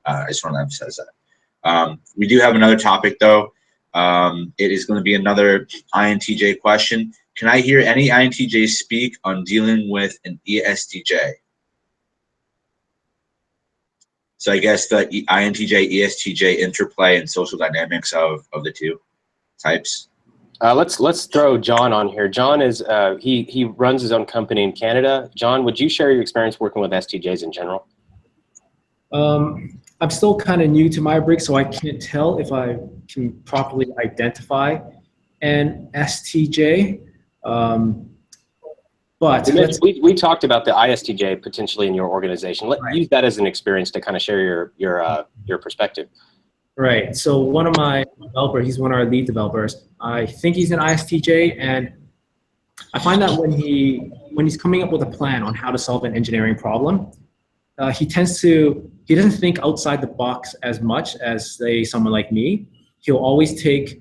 B: I just want to emphasize that. We do have another topic, though. It is going to be another INTJ question. Can I hear any INTJ speak on dealing with an ESTJ? So I guess the INTJ, ESTJ interplay and social dynamics of the two types.
A: Let's throw John on here. John is he runs his own company in Canada. John, would you share your experience working with STJs in general?
E: I'm still kind of new to my break, so I can't tell if I can properly identify an STJ. But
A: we talked about the ISTJ potentially in your organization. Use that as an experience to kind of share your perspective.
E: Right. So one of my developers, he's one of our lead developers. I think he's an ISTJ, and I find that when he's coming up with a plan on how to solve an engineering problem, he doesn't think outside the box as much as, say, someone like me. He'll always take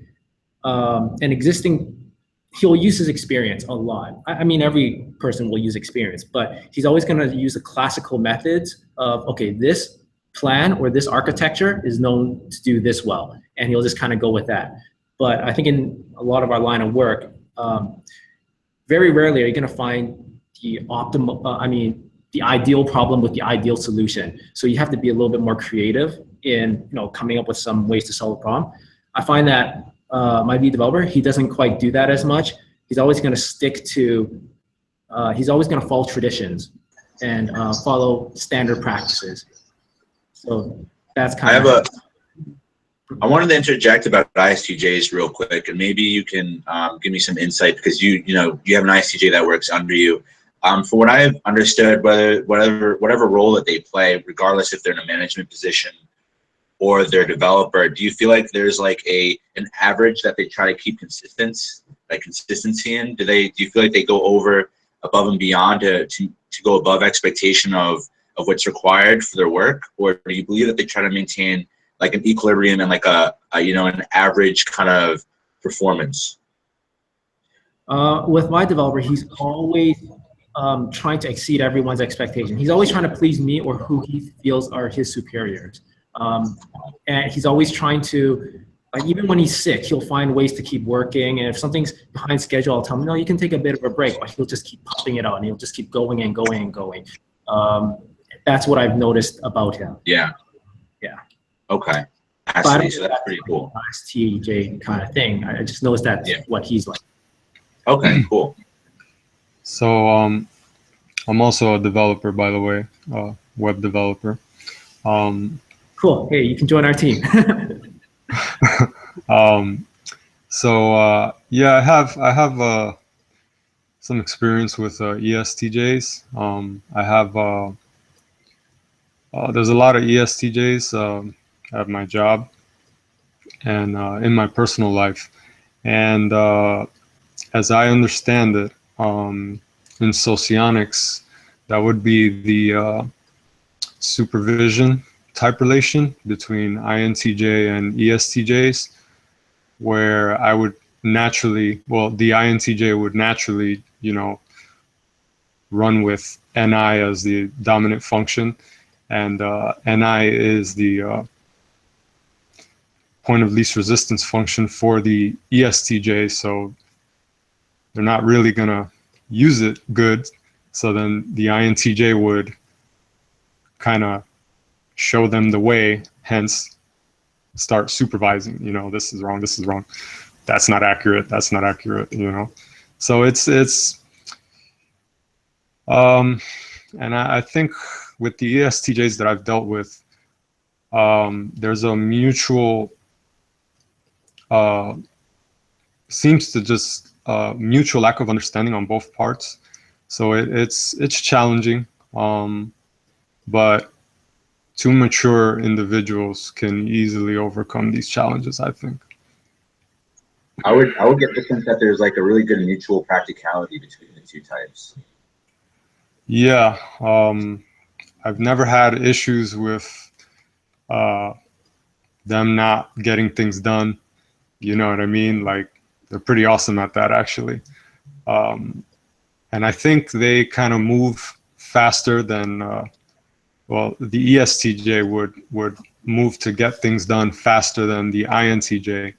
E: he'll use his experience a lot. I mean, every person will use experience, but he's always going to use the classical methods of, okay, this plan or this architecture is known to do this well, and he'll just kind of go with that. But I think in a lot of our line of work, very rarely are you going to find the optimal, the ideal problem with the ideal solution. So you have to be a little bit more creative in, coming up with some ways to solve a problem. I find that my lead developer, he doesn't quite do that as much. He's always going to he's always going to follow traditions and follow standard practices. So that's kind of.
B: I wanted to interject about ISTJs real quick, and maybe you can give me some insight, because you have an ISTJ that works under you. From what I've understood, whatever role that they play, regardless if they're in a management position or they're a developer, do you feel like there's like an average that they try to keep consistency in? Do you feel like they go above and beyond to go above expectation of what's required for their work, or do you believe that they try to maintain like an equilibrium and like an average kind of performance?
E: With my developer, he's always trying to exceed everyone's expectation. He's always trying to please me or who he feels are his superiors. And he's always trying to, even when he's sick, he'll find ways to keep working. And if something's behind schedule, I'll tell him, no, you can take a bit of a break, but he'll just keep popping it out and he'll just keep going and going and going. That's what I've noticed about him.
B: Yeah.
E: Yeah.
B: Okay. Actually, so that's pretty cool.
E: ISTJ kind of thing. I just noticed that's what he's like.
B: Okay, cool.
D: So I'm also a developer, by the way, web developer.
E: Cool. Hey, you can join our team.
D: Yeah, I have some experience with ESTJs. I have there's a lot of ESTJs at my job and in my personal life, and as I understand it, in Socionics, that would be the supervision type relation between INTJ and ESTJs, where I would naturally, the INTJ would naturally, run with NI as the dominant function, and NI is the point of least resistance function for the ESTJ, so they're not really gonna use it good. So then the INTJ would kind of show them the way, hence start supervising, this is wrong, that's not accurate, So it's and I think with the ESTJs that I've dealt with, there's a mutual, seems to just mutual lack of understanding on both parts. So it's challenging, but two mature individuals can easily overcome these challenges, I think.
B: I would get the sense that there's like a really good mutual practicality between the two types.
D: Yeah, I've never had issues with them not getting things done. You know what I mean? Like, they're pretty awesome at that, actually. And I think they kind of move faster than, well, the ESTJ would move to get things done faster than the INTJ,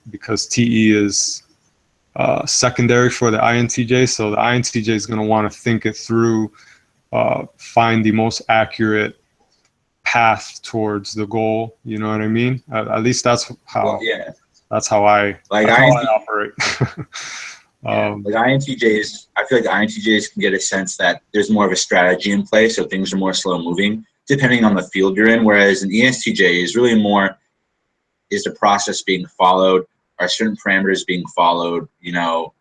D: because TE is secondary for the INTJ. So the INTJ is going to want to think it through, find the most accurate path towards the goal. You know what I mean? At least that's how.
B: Well, yeah.
D: That's how I operate.
B: Like INTJs, I feel like INTJs can get a sense that there's more of a strategy in place, so things are more slow moving depending on the field you're in. Whereas an ESTJ is really more, is the process being followed? Are certain parameters being followed? You know,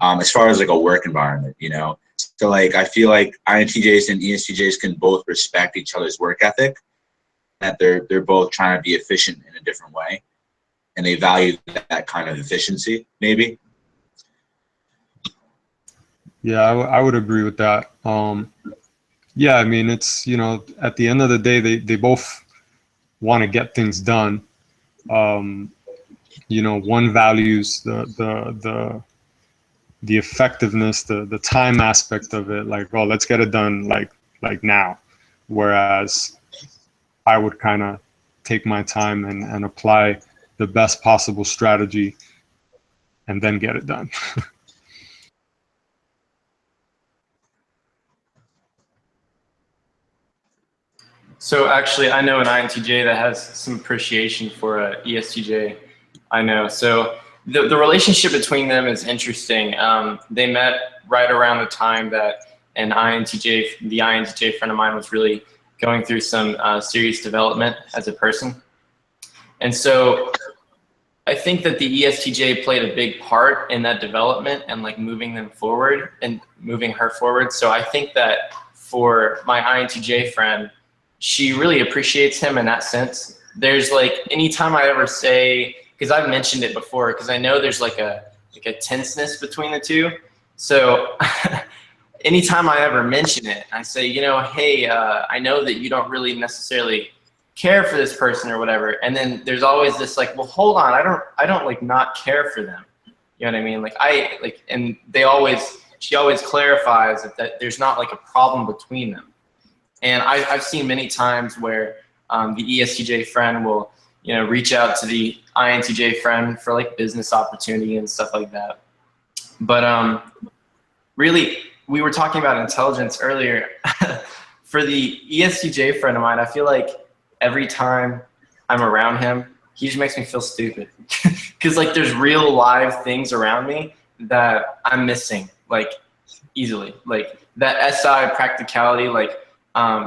B: as far as like a work environment, you know. So like I feel like INTJs and ESTJs can both respect each other's work ethic, that they're both trying to be efficient in a different way, and they value that kind of efficiency, maybe.
D: Yeah, I would agree with that. Yeah, I mean, it's, you know, at the end of the day, they both want to get things done. You know, one values the effectiveness, the time aspect of it, like, oh, let's get it done like now. Whereas I would kind of take my time and apply the best possible strategy and then get it done.
H: So actually, I know an INTJ that has some appreciation for a ESTJ. I know. So the relationship between them is interesting. They met right around the time that the INTJ friend of mine was really going through some serious development as a person. And so I think that the ESTJ played a big part in that development and like moving them forward and moving her forward. So I think that for my INTJ friend, she really appreciates him in that sense. There's like, anytime I ever say, because I've mentioned it before, because I know there's like a tenseness between the two. So anytime I ever mention it, I say, you know, hey, I know that you don't really necessarily care for this person or whatever. And then there's always this like, well, hold on, I don't like not care for them. You know what I mean? Like and she always clarifies that there's not like a problem between them. And I've seen many times where the ESTJ friend will, you know, reach out to the INTJ friend for like business opportunity and stuff like that. But really, we were talking about intelligence earlier. For the ESTJ friend of mine, I feel like every time I'm around him, he just makes me feel stupid. Because like there's real live things around me that I'm missing, like easily. Like that SI practicality, like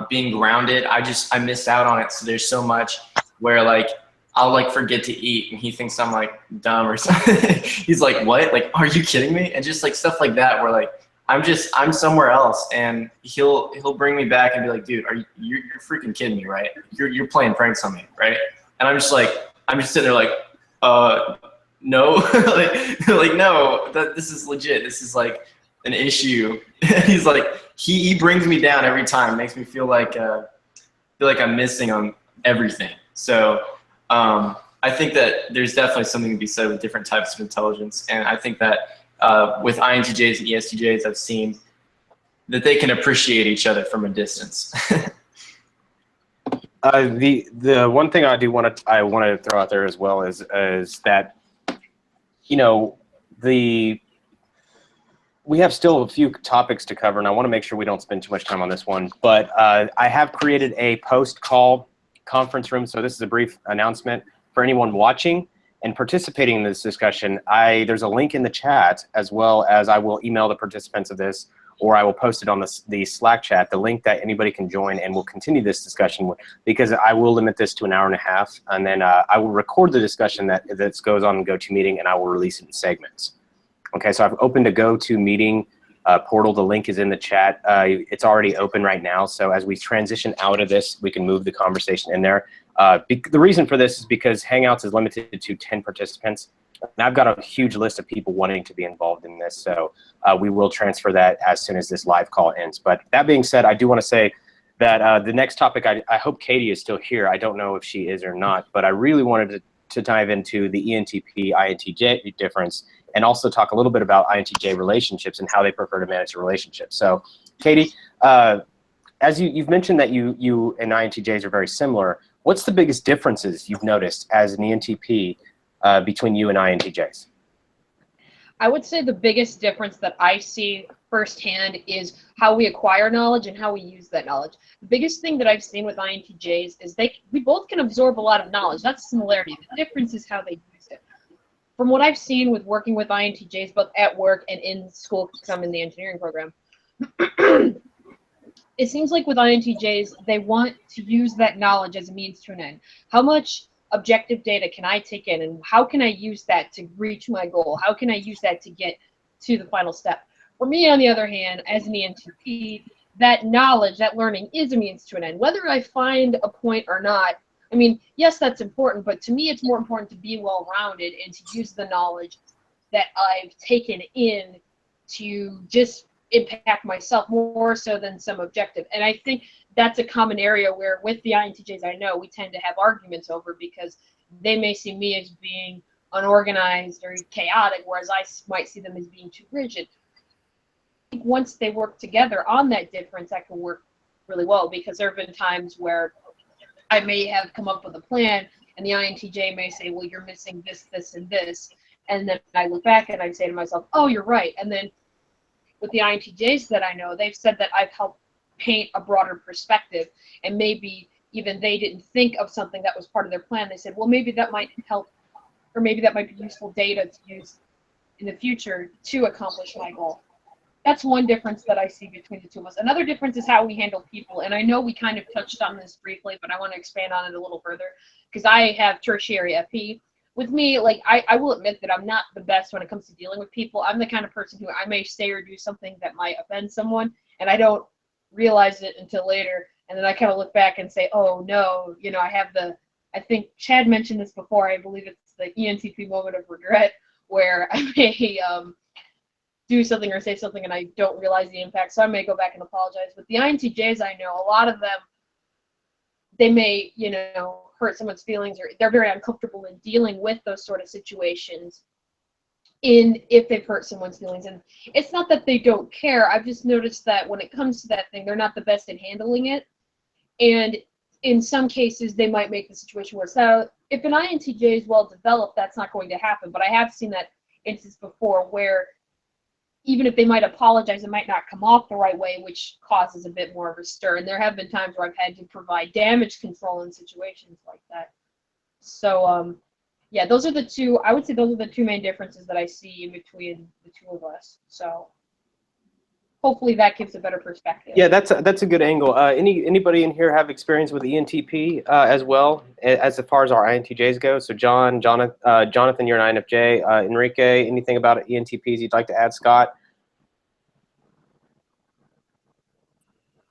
H: being grounded, I miss out on it. So there's so much where like I'll like forget to eat and he thinks I'm like dumb or something. He's like, what? Like, are you kidding me? And just like stuff like that where like I'm somewhere else, and he'll bring me back and be like, dude, you're freaking kidding me, right? You're playing pranks on me, right? And I'm just sitting there like, no, like no, this is legit. This is like an issue. He's like, he brings me down every time, makes me feel like I'm missing on everything. So I think that there's definitely something to be said with different types of intelligence, and I think that with INTJs and ESTJs, I've seen that they can appreciate each other from a distance.
A: The one thing I want to throw out there as well is that, you know, we have still a few topics to cover, and I want to make sure we don't spend too much time on this one. But I have created a post-call conference room, so this is a brief announcement for anyone watching and participating in this discussion. There's a link in the chat, as well as I will email the participants of this, or I will post it on the Slack chat, the link that anybody can join, and we'll continue this discussion, because I will limit this to an hour and a half, and then I will record the discussion that goes on in GoToMeeting, and I will release it in segments. Okay, so I've opened a GoToMeeting portal. The link is in the chat. It's already open right now, so as we transition out of this, we can move the conversation in there. The reason for this is because Hangouts is limited to 10 participants. And I've got a huge list of people wanting to be involved in this, so we will transfer that as soon as this live call ends. But that being said, I do want to say that the next topic, I hope Katie is still here. I don't know if she is or not, but I really wanted to dive into the ENTP, INTJ difference and also talk a little bit about INTJ relationships and how they prefer to manage their relationships. So, Katie, as you've mentioned that you and INTJs are very similar, what's the biggest differences you've noticed as an ENTP between you and INTJs?
F: I would say the biggest difference that I see firsthand is how we acquire knowledge and how we use that knowledge. The biggest thing that I've seen with INTJs is we both can absorb a lot of knowledge. That's the similarity. The difference is how they use it. From what I've seen with working with INTJs, both at work and in school, because I'm in the engineering program, it seems like with INTJs, they want to use that knowledge as a means to an end. How much objective data can I take in, and how can I use that to reach my goal? How can I use that to get to the final step? For me, on the other hand, as an ENTP, that knowledge, that learning is a means to an end. Whether I find a point or not, I mean, yes, that's important, but to me, it's more important to be well-rounded and to use the knowledge that I've taken in to just impact myself more so than some objective. And I think that's a common area where with the INTJs I know we tend to have arguments over, because they may see me as being unorganized or chaotic, whereas I might see them as being too rigid. I think once they work together on that difference, that can work really well, because there have been times where I may have come up with a plan and the INTJ may say, well, you're missing this, this, and this. And then I look back and I say to myself, oh, you're right. And then with the INTJs that I know, they've said that I've helped paint a broader perspective, and maybe even they didn't think of something that was part of their plan. They said, well, maybe that might help, or maybe that might be useful data to use in the future to accomplish my goal. That's one difference that I see between the two of us. Another difference is how we handle people, and I know we kind of touched on this briefly, but I want to expand on it a little further, because I have tertiary FP. With me, like, I will admit that I'm not the best when it comes to dealing with people. I'm the kind of person who I may say or do something that might offend someone, and I don't realize it until later, and then I kind of look back and say, oh no, you know, I think Chad mentioned this before, I believe it's the ENTP moment of regret, where I may do something or say something and I don't realize the impact, so I may go back and apologize. But the INTJs I know, a lot of them, they may, you know, hurt someone's feelings, or they're very uncomfortable in dealing with those sort of situations if they've hurt someone's feelings. And it's not that they don't care, I've just noticed that when it comes to that thing, they're not the best at handling it. And in some cases, they might make the situation worse. Now, if an INTJ is well developed, that's not going to happen. But I have seen that instance before where even if they might apologize, it might not come off the right way, which causes a bit more of a stir. And there have been times where I've had to provide damage control in situations like that. So, yeah, those are the two, I would say those are the two main differences that I see in between the two of us. So hopefully that gives a better perspective.
A: Yeah, that's a good angle. Anybody in here have experience with ENTP as well, as far as our INTJs go? So Jonathan, you're an INFJ. Enrique, anything about ENTPs you'd like to add? Scott?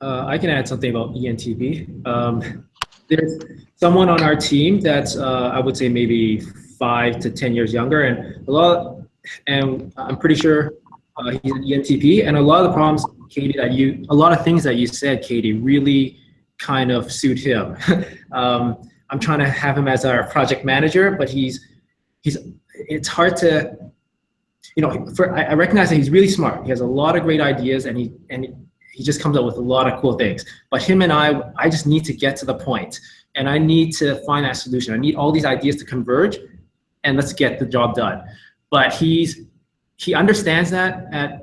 E: I can add something about ENTP. There's someone on our team that's I would say maybe 5 to 10 years younger, and I'm pretty sure he's an ENTP, and a lot of the problems, Katie, a lot of things that you said, Katie, really kind of suit him. I'm trying to have him as our project manager, but it's hard to, you know, I recognize that he's really smart. He has a lot of great ideas, and he just comes up with a lot of cool things. But him and I just need to get to the point, and I need to find that solution. I need all these ideas to converge, and let's get the job done. But he understands that at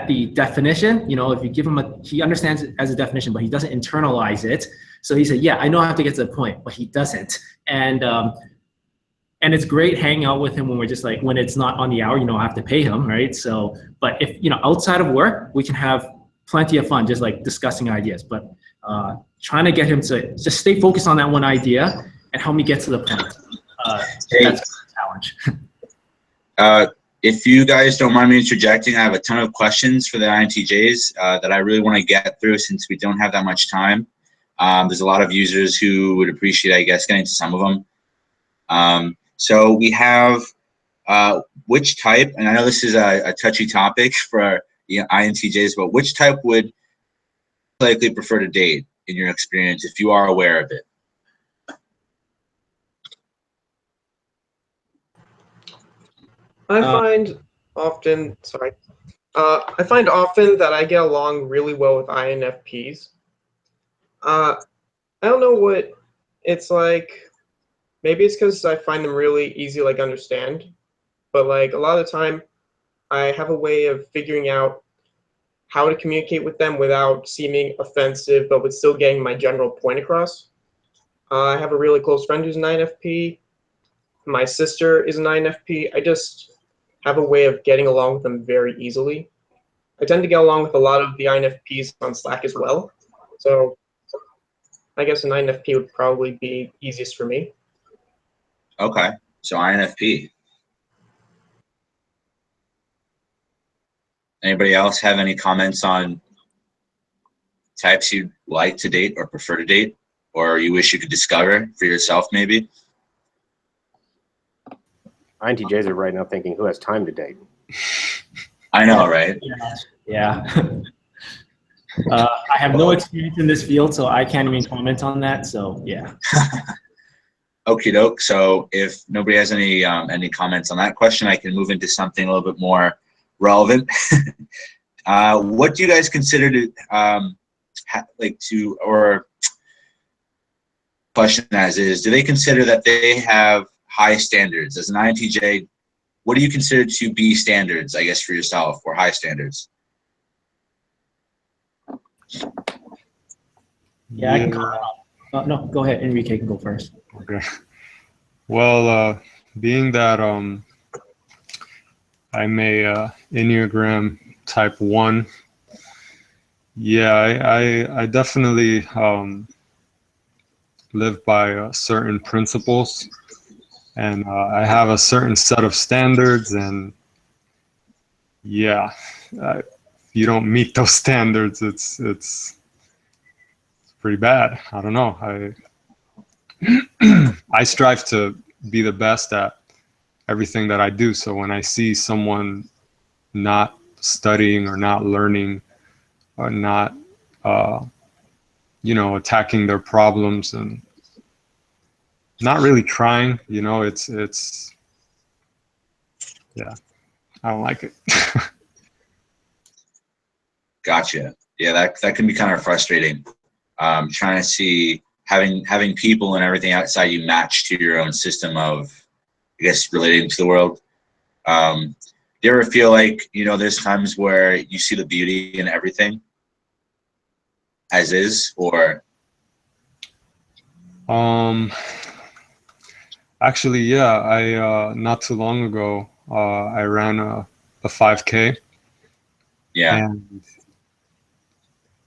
E: the definition. You know, if you give him he understands it as a definition, but he doesn't internalize it. So he said, yeah, I know I have to get to the point, but he doesn't. And it's great hanging out with him when we're just like, when it's not on the hour, you know, I have to pay him, right? So, but if, you know, outside of work, we can have plenty of fun, just like discussing ideas, but trying to get him to just stay focused on that one idea and help me get to the point. That's a challenge.
B: If you guys don't mind me interjecting, I have a ton of questions for the INTJs that I really want to get through since we don't have that much time. There's a lot of users who would appreciate, I guess, getting to some of them. So we have which type, and I know this is a touchy topic for INTJs, but which type would likely prefer to date in your experience if you are aware of it?
G: I find often, sorry, I find often that I get along really well with INFPs. I don't know what it's like. Maybe it's because I find them really easy, like, understand. But like a lot of the time, I have a way of figuring out how to communicate with them without seeming offensive, but with still getting my general point across. I have a really close friend who's an INFP. My sister is an INFP. I just have a way of getting along with them very easily. I tend to get along with a lot of the INFPs on Slack as well. So I guess an INFP would probably be easiest for me.
B: Okay, so INFP. Anybody else have any comments on types you'd like to date or prefer to date, or you wish you could discover for yourself maybe?
A: INTJs are right now thinking, who has time to date?
B: I know, right?
E: Yeah. I have no experience in this field, so I can't even comment on that. So yeah.
B: Okie doke. So if nobody has any comments on that question, I can move into something a little bit more relevant. What do you guys consider to or question as is, do they consider that they have high standards? As an INTJ, what do you consider to be standards, I guess, for yourself, or high standards?
E: Yeah, I can comment on. No, go ahead. Enrique can go first.
D: Okay. Well, being that I'm a Enneagram type 1, yeah, I definitely live by certain principles, and I have a certain set of standards, and yeah, if you don't meet those standards, it's pretty bad. I don't know. I strive to be the best at everything that I do. So when I see someone not studying or not learning or not, attacking their problems and not really trying, it's yeah, I don't like it.
B: Gotcha. Yeah, that can be kind of frustrating. Trying to see having people and everything outside you match to your own system of, I guess, relating to the world. Do you ever feel like, there's times where you see the beauty in everything as is, or?
D: Actually, yeah, I not too long ago, I ran a 5K.
B: Yeah.
D: And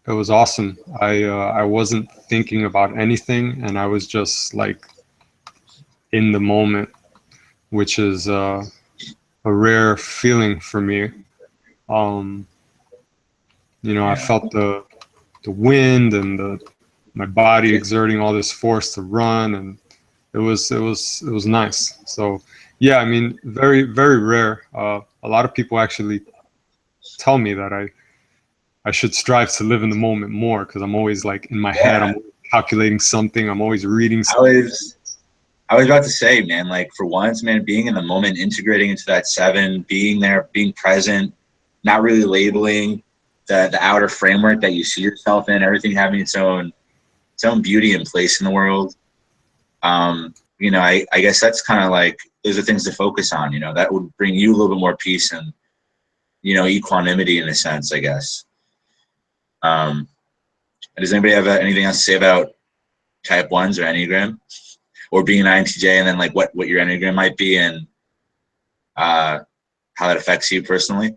D: it was awesome. I wasn't thinking about anything, and I was just like in the moment, which is a rare feeling for me. I felt the wind and my body exerting all this force to run, and it was nice. So yeah, I mean, very, very rare. A lot of people actually tell me that I should strive to live in the moment more, because I'm always like in my head, I'm calculating something, I'm always reading something.
B: I was about to say, man, like for once, man, being in the moment, integrating into that 7, being there, being present, not really labeling the outer framework that you see yourself in, everything having its own beauty and place in the world. I guess that's kind of like, those are things to focus on, that would bring you a little bit more peace and, equanimity in a sense, I guess. Does anybody have anything else to say about type 1s or Enneagram, or being an INTJ, and then like what your Enneagram might be, and how that affects you personally?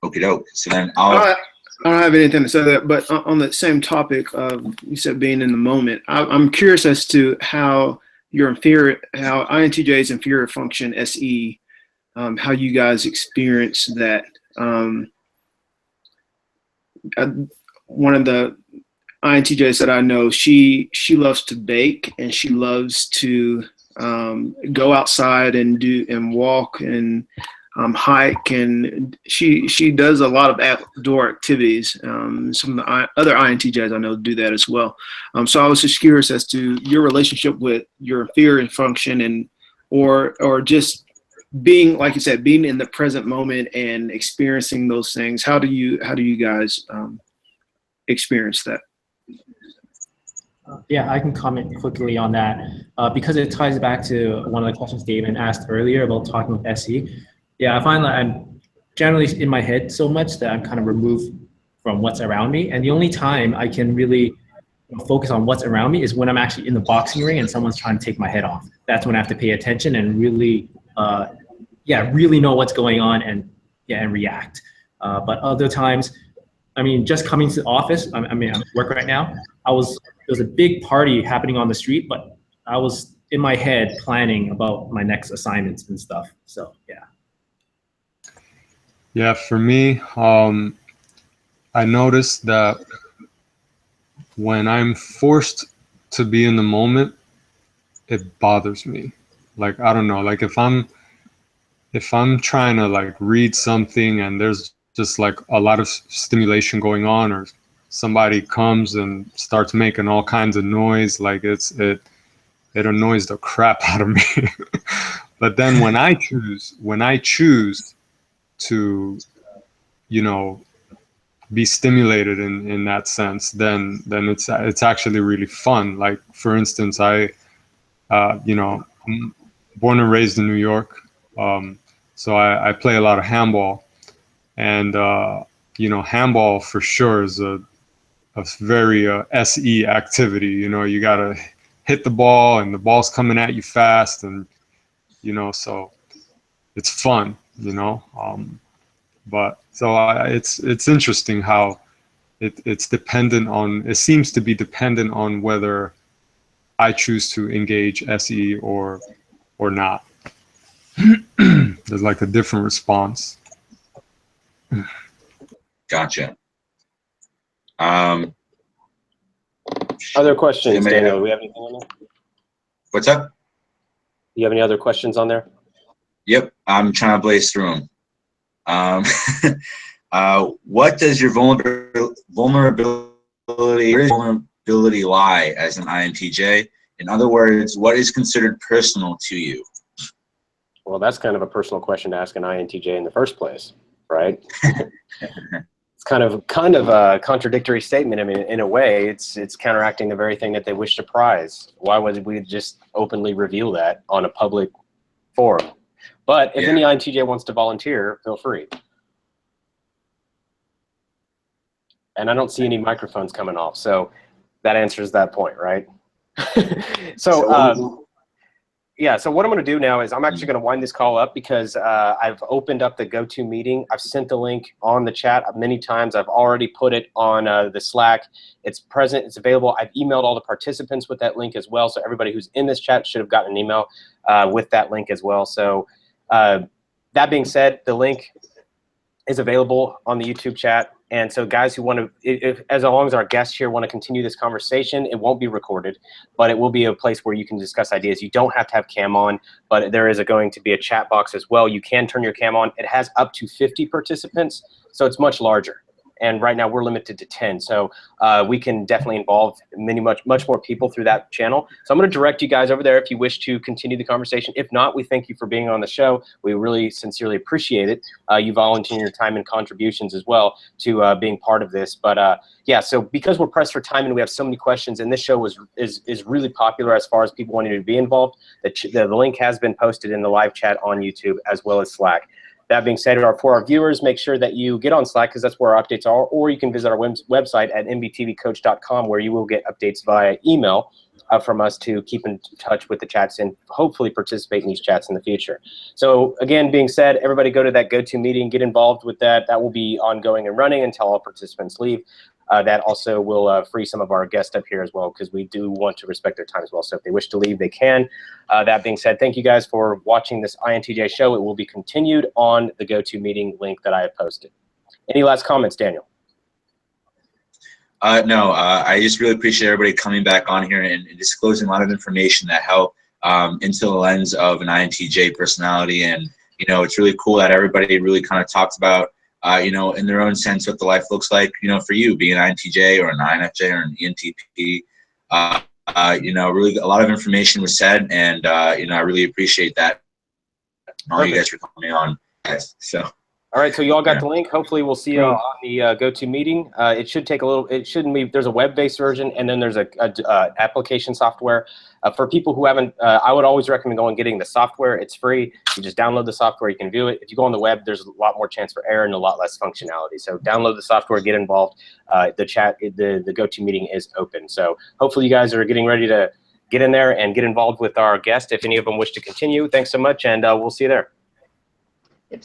B: Okie doke. So then I
C: don't have anything to say that, but on the same topic of, you said being in the moment, I'm curious as to how how INTJ's inferior function SE, how you guys experience that. One of the INTJs that I know, she loves to bake, and she loves to go outside and walk, and hike, and she does a lot of outdoor activities. Some of the other INTJs I know do that as well. So I was just curious as to your relationship with your inferior function, and or just being, like you said, being in the present moment and experiencing those things. How do you guys experience that?
E: Yeah, I can comment quickly on that because it ties back to one of the questions Damon asked earlier about talking with SE. Yeah, I find that I'm generally in my head so much that I'm kind of removed from what's around me. And the only time I can really focus on what's around me is when I'm actually in the boxing ring and someone's trying to take my head off. That's when I have to pay attention and really, really know what's going on and react. But other times, I mean, just coming to the office, I'm at work right now. There was a big party happening on the street, but I was in my head planning about my next assignments and stuff. So, yeah.
D: Yeah, for me, I noticed that when I'm forced to be in the moment, it bothers me. Like, I don't know, like if I'm trying to like read something and there's just like a lot of stimulation going on, or somebody comes and starts making all kinds of noise, like it annoys the crap out of me. But then when I choose to, you know, be stimulated in that sense, then it's actually really fun. Like, for instance, I'm born and raised in New York, so I play a lot of handball, and handball for sure is a very SE activity. You know, you gotta hit the ball, and the ball's coming at you fast, and so it's fun. But so it's interesting how it's dependent on. It seems to be dependent on whether I choose to engage SE or not. There's like a different response.
B: Gotcha.
A: Other questions, Daniel? Do we have anything on there?
B: What's up?
A: Do you have any other questions on there?
B: Yep, I'm trying to blaze through them. What does your vulnerability lie as an INTJ? In other words, what is considered personal to you?
A: Well, that's kind of a personal question to ask an INTJ in the first place, right? It's kind of a contradictory statement. I mean, in a way, it's counteracting the very thing that they wish to prize. Why would we just openly reveal that on a public forum? But if any INTJ wants to volunteer, feel free. And I don't see any microphones coming off, so that answers that point, right? So what I'm going to do now is I'm actually going to wind this call up because I've opened up the GoToMeeting. I've sent the link on the chat many times. I've already put it on the Slack. It's present. It's available. I've emailed all the participants with that link as well. So everybody who's in this chat should have gotten an email with that link as well. So that being said, the link is available on the YouTube chat. And so guys who want to, as long as our guests here want to continue this conversation, it won't be recorded, but it will be a place where you can discuss ideas. You don't have to have cam on, but there is going to be a chat box as well. You can turn your cam on. It has up to 50 participants, so it's much larger. And right now we're limited to 10. So we can definitely involve much more people through that channel. So I'm going to direct you guys over there if you wish to continue the conversation. If not, we thank you for being on the show. We really sincerely appreciate it. You volunteering your time and contributions as well to being part of this. But yeah, so because we're pressed for time and we have so many questions, and this show is really popular as far as people wanting to be involved, the link has been posted in the live chat on YouTube as well as Slack. That being said, for our viewers, make sure that you get on Slack because that's where our updates are, or you can visit our website at mbtvcoach.com where you will get updates via email from us to keep in touch with the chats and hopefully participate in these chats in the future. So again, being said, everybody go to that GoToMeeting, get involved with that. That will be ongoing and running until all participants leave. That also will free some of our guests up here as well because we do want to respect their time as well. So if they wish to leave, they can. That being said, thank you guys for watching this INTJ show. It will be continued on the GoToMeeting link that I have posted. Any last comments, Daniel?
B: No, I just really appreciate everybody coming back on here and disclosing a lot of information that help into the lens of an INTJ personality and you know, it's really cool that everybody really kind of talks about, you know, in their own sense what the life looks like, you know, for you being an INTJ or an INFJ or an ENTP. You know, really a lot of information was said, and you know, I really appreciate that. All you guys for coming on, guys. So.
A: All right, so you all got the link. Hopefully, we'll see you on the GoToMeeting. It should take a little. It shouldn't be. There's a web-based version, and then there's a application software. For people who haven't, I would always recommend going and getting the software. It's free. You just download the software. You can view it. If you go on the web, there's a lot more chance for error and a lot less functionality. So download the software, get involved. The chat, the GoToMeeting is open. So hopefully, you guys are getting ready to get in there and get involved with our guest. If any of them wish to continue, thanks so much, and we'll see you there.
F: Yep.